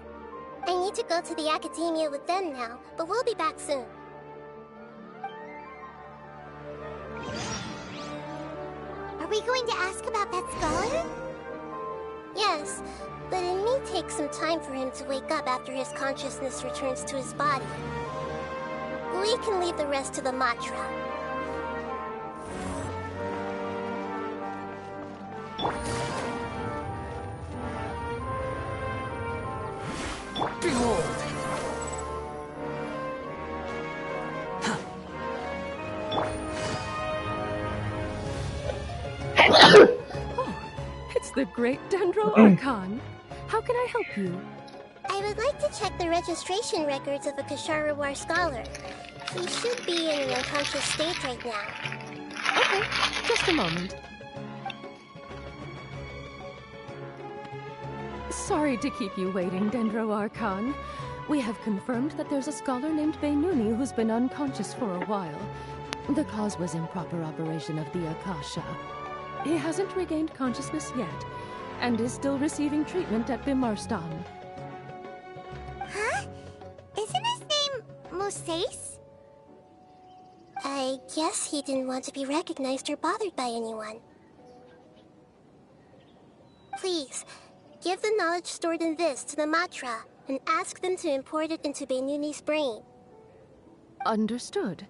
Speaker 2: I need to go to the Academia with them now, but we'll be back soon.
Speaker 11: Are we going to ask about that scholar?
Speaker 2: Yes, but it may take some time for him to wake up after his consciousness returns to his body. We can leave the rest to the Matra.
Speaker 7: Behold!
Speaker 14: It's the great Dendro Archon. How can I help you?
Speaker 2: I would like to check the registration records of a Kashara War scholar. He should be in an unconscious state right now.
Speaker 14: Okay, just a moment. Sorry to keep you waiting, Dendro Archon. We have confirmed that there's a scholar named Beinuni who's been unconscious for a while. The cause was improper operation of the Akasha. He hasn't regained consciousness yet, and is still receiving treatment at Bimarstan.
Speaker 2: Huh? Isn't his name Moses?
Speaker 11: I guess he didn't want to be recognized or bothered by anyone. Please, give the knowledge stored in this to the Matra and ask them to import it into Benuni's brain.
Speaker 14: Understood.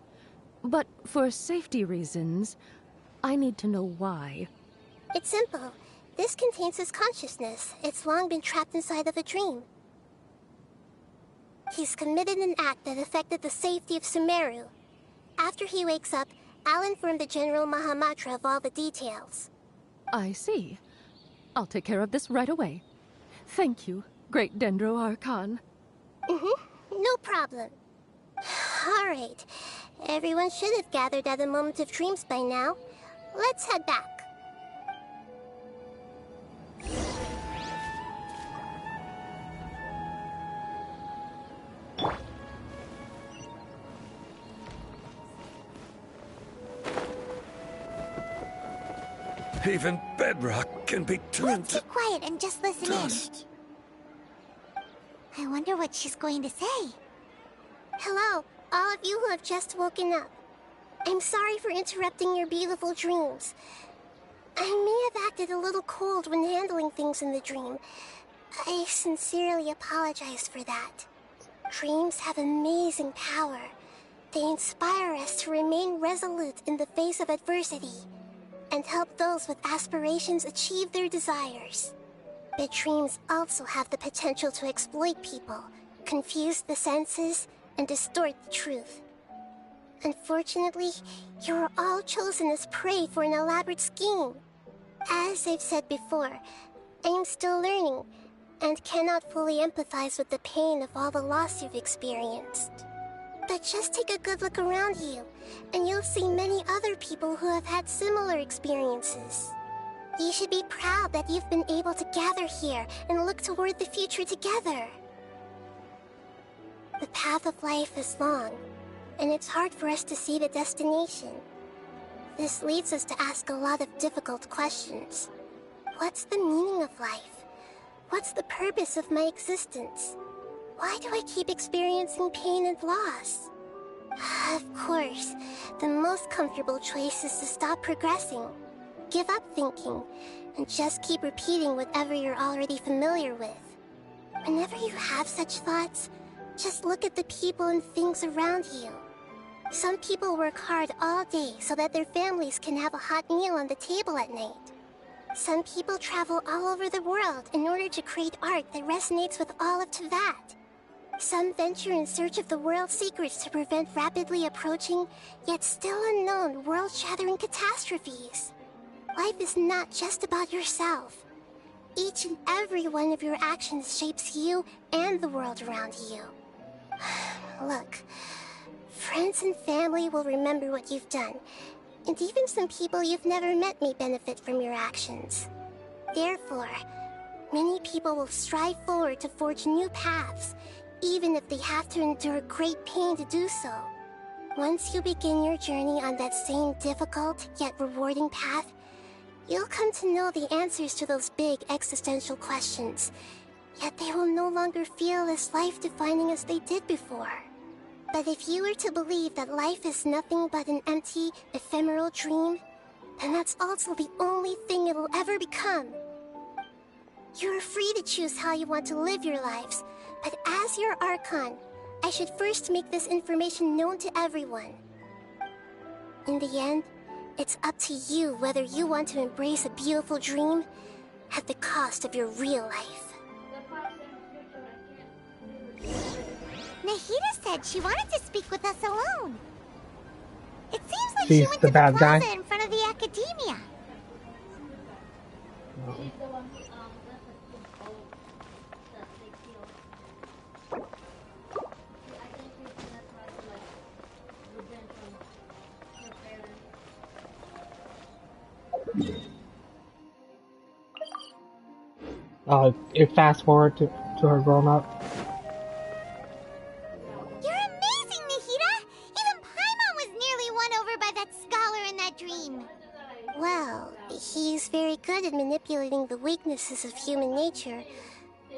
Speaker 14: But for safety reasons, I need to know why.
Speaker 11: It's simple. This contains his consciousness. It's long been trapped inside of a dream. He's committed an act that affected the safety of Sumeru. After he wakes up, I'll inform the General Mahamatra of all the details.
Speaker 14: I see. I'll take care of this right away. Thank you, Great Dendro Archon.
Speaker 11: No problem. Alright. Everyone should have gathered at the Moment of Dreams by now. Let's head back.
Speaker 18: Even bedrock can be turned
Speaker 2: Let's be quiet and just listen
Speaker 18: dust.
Speaker 2: in. I wonder what she's going to say.
Speaker 11: Hello, all of you who have just woken up. I'm sorry for interrupting your beautiful dreams. I may have acted a little cold when handling things in the dream. I sincerely apologize for that. Dreams have amazing power. They inspire us to remain resolute in the face of adversity and help those with aspirations achieve their desires. But dreams also have the potential to exploit people, confuse the senses, and distort the truth. Unfortunately, you were all chosen as prey for an elaborate scheme. As I've said before, I am still learning, and cannot fully empathize with the pain of all the loss you've experienced. But just take a good look around you, and you'll see many other people who have had similar experiences. You should be proud that you've been able to gather here and look toward the future together. The path of life is long, and it's hard for us to see the destination. This leads us to ask a lot of difficult questions. What's the meaning of life? What's the purpose of my existence? Why do I keep experiencing pain and loss? Of course, the most comfortable choice is to stop progressing, give up thinking, and just keep repeating whatever you're already familiar with. Whenever you have such thoughts, just look at the people and things around you. Some people work hard all day so that their families can have a hot meal on the table at night. Some people travel all over the world in order to create art that resonates with all of Teyvat. Some venture in search of the world's secrets to prevent rapidly approaching, yet still unknown, world-shattering catastrophes. Life is not just about yourself. Each and every one of your actions shapes you and the world around you. Look, friends and family will remember what you've done, and even some people you've never met may benefit from your actions. Therefore, many people will strive forward to forge new paths, even if they have to endure great pain to do so. Once you begin your journey on that same difficult yet rewarding path, you'll come to know the answers to those big existential questions, yet they will no longer feel as life-defining as they did before. But if you were to believe that life is nothing but an empty, ephemeral dream, then that's also the only thing it will ever become. You're free to choose how you want to live your lives, but as your Archon, I should first make this information known to everyone. In the end, it's up to you whether you want to embrace a beautiful dream at the cost of your real life.
Speaker 2: Nahida said she wanted to speak with us alone. It seems like
Speaker 5: She's
Speaker 2: she went
Speaker 5: the
Speaker 2: to the
Speaker 5: bad guy?
Speaker 2: plaza in front of the academia.
Speaker 5: It fast forward to her grown up.
Speaker 2: You're amazing, Nahida! Even Paimon was nearly won over by that scholar in that dream.
Speaker 11: Well, he's very good at manipulating the weaknesses of human nature,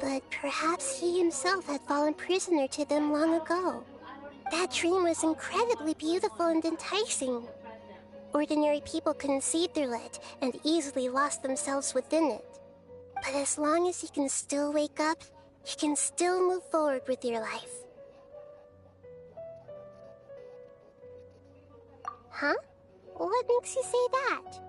Speaker 11: but perhaps he himself had fallen prisoner to them long ago. That dream was incredibly beautiful and enticing. Ordinary people couldn't see through it and easily lost themselves within it. But as long as you can still wake up, you can still move forward with your life. Huh? What makes you say that?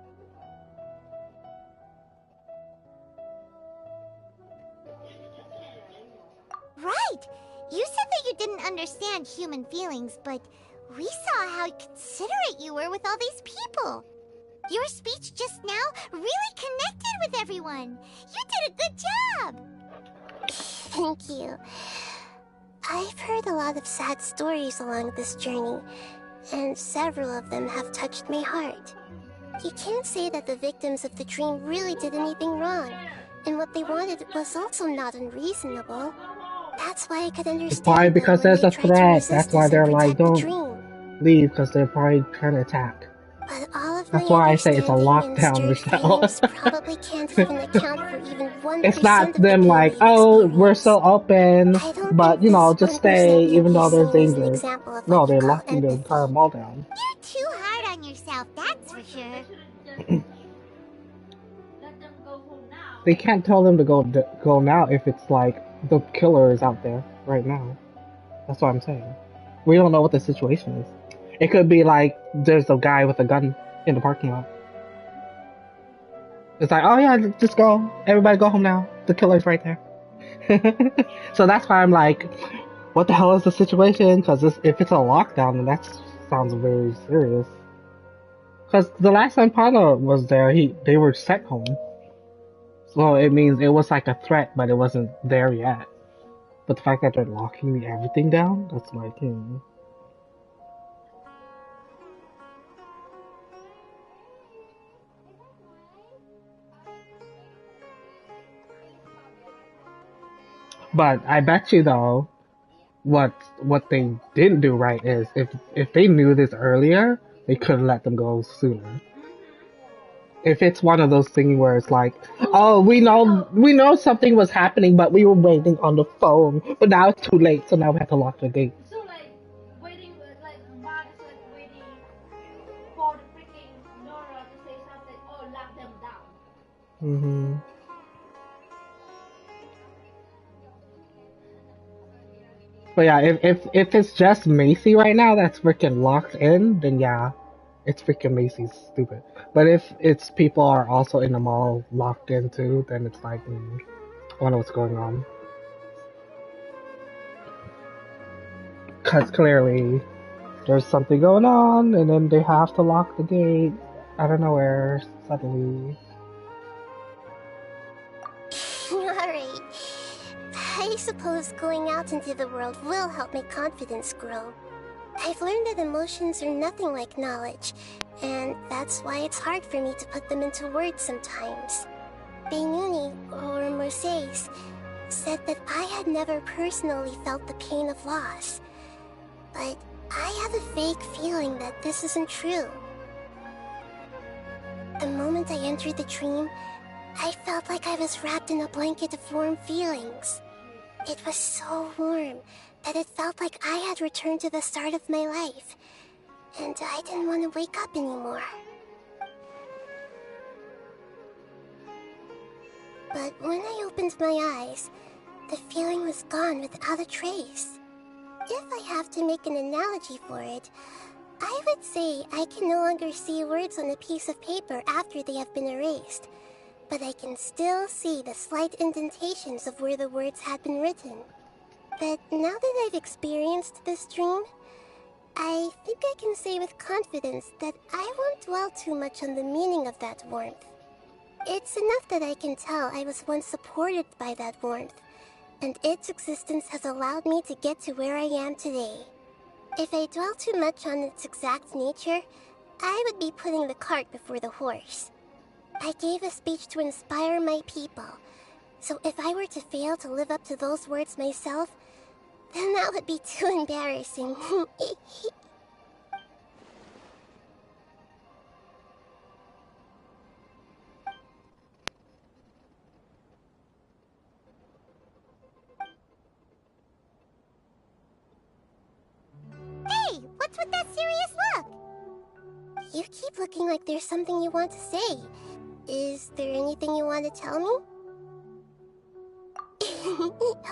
Speaker 2: Right! You said that you didn't understand human feelings, but we saw how considerate you were with all these people. Your speech just now really connected with everyone. You did a good job.
Speaker 11: Thank you. I've heard a lot of sad stories along this journey, and several of them have touched my heart. You can't say that the victims of the dream really did anything wrong, and what they wanted was also not unreasonable. That's why I could understand.
Speaker 5: Why? Because
Speaker 11: them when
Speaker 5: there's a
Speaker 11: they tried to
Speaker 5: threat.
Speaker 11: resist
Speaker 5: That's why
Speaker 11: us and
Speaker 5: they're like,
Speaker 11: protect the
Speaker 5: don't
Speaker 11: dream.
Speaker 5: leave, because they're probably trying to attack.
Speaker 11: But all of
Speaker 5: That's
Speaker 11: my
Speaker 5: why I say it's a
Speaker 11: understanding and
Speaker 5: lockdown,
Speaker 11: stirred
Speaker 5: Michelle.
Speaker 11: feelings probably can't even account for even 1%
Speaker 5: It's not
Speaker 11: of the
Speaker 5: them
Speaker 11: pain
Speaker 5: like,
Speaker 11: we've
Speaker 5: oh, we're
Speaker 11: experienced.
Speaker 5: so open,
Speaker 11: I don't
Speaker 5: but,
Speaker 11: think
Speaker 5: you know,
Speaker 11: this
Speaker 5: just
Speaker 11: 1%
Speaker 5: stay
Speaker 11: can
Speaker 5: even
Speaker 11: be
Speaker 5: though there's
Speaker 11: seen as an
Speaker 5: danger.
Speaker 11: example of
Speaker 5: No,
Speaker 11: what you
Speaker 5: they're
Speaker 11: call
Speaker 5: locking the
Speaker 11: empathy.
Speaker 5: entire mall down.
Speaker 2: You're too hard on yourself, that's for sure.
Speaker 5: They can't tell them to go now if it's like the killer is out there right now. That's what I'm saying. We don't know what the situation is. It could be like there's a guy with a gun in the parking lot. It's like, oh yeah, just go. Everybody go home now. The killer's right there. So that's why I'm like, what the hell is the situation? Because if it's a lockdown, then that sounds very serious. Because the last time Pana was there, they were sent home. So it means it was like a threat, but it wasn't there yet. But the fact that they're locking everything down, that's like, But I bet you though, what they didn't do right is if they knew this earlier, they could have let them go sooner. If it's one of those things where it's like, oh, we know something was happening, but we were waiting on the phone, but now it's too late, so now we have to lock the gate.
Speaker 6: So like waiting, like Bart is like waiting for the freaking Nora to say something or lock them down.
Speaker 5: But yeah, if it's just Macy right now that's freaking locked in, then yeah, it's freaking Macy's stupid. But if it's people are also in the mall locked in too, then it's like, I wonder what's going on. Because clearly there's something going on, and then they have to lock the gate out of nowhere suddenly.
Speaker 11: Alright. I suppose going out into the world will help my confidence grow. I've learned that emotions are nothing like knowledge, and that's why it's hard for me to put them into words sometimes. Beinuni, or Mercedes, said that I had never personally felt the pain of loss. But I have a vague feeling that this isn't true. The moment I entered the dream, I felt like I was wrapped in a blanket of warm feelings. It was so warm that it felt like I had returned to the start of my life, and I didn't want to wake up anymore. But when I opened my eyes, the feeling was gone without a trace. If I have to make an analogy for it, I would say I can no longer see words on a piece of paper after they have been erased, but I can still see the slight indentations of where the words had been written. But now that I've experienced this dream, I think I can say with confidence that I won't dwell too much on the meaning of that warmth. It's enough that I can tell I was once supported by that warmth, and its existence has allowed me to get to where I am today. If I dwell too much on its exact nature, I would be putting the cart before the horse. I gave a speech to inspire my people, so if I were to fail to live up to those words myself, then that would be too embarrassing.
Speaker 2: What's with that serious look? You keep looking like there's something you want to say. Is there anything you want to tell me?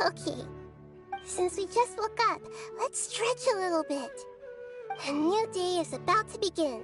Speaker 2: Okay. Since we just woke up, let's stretch a little bit. A new day is about to begin.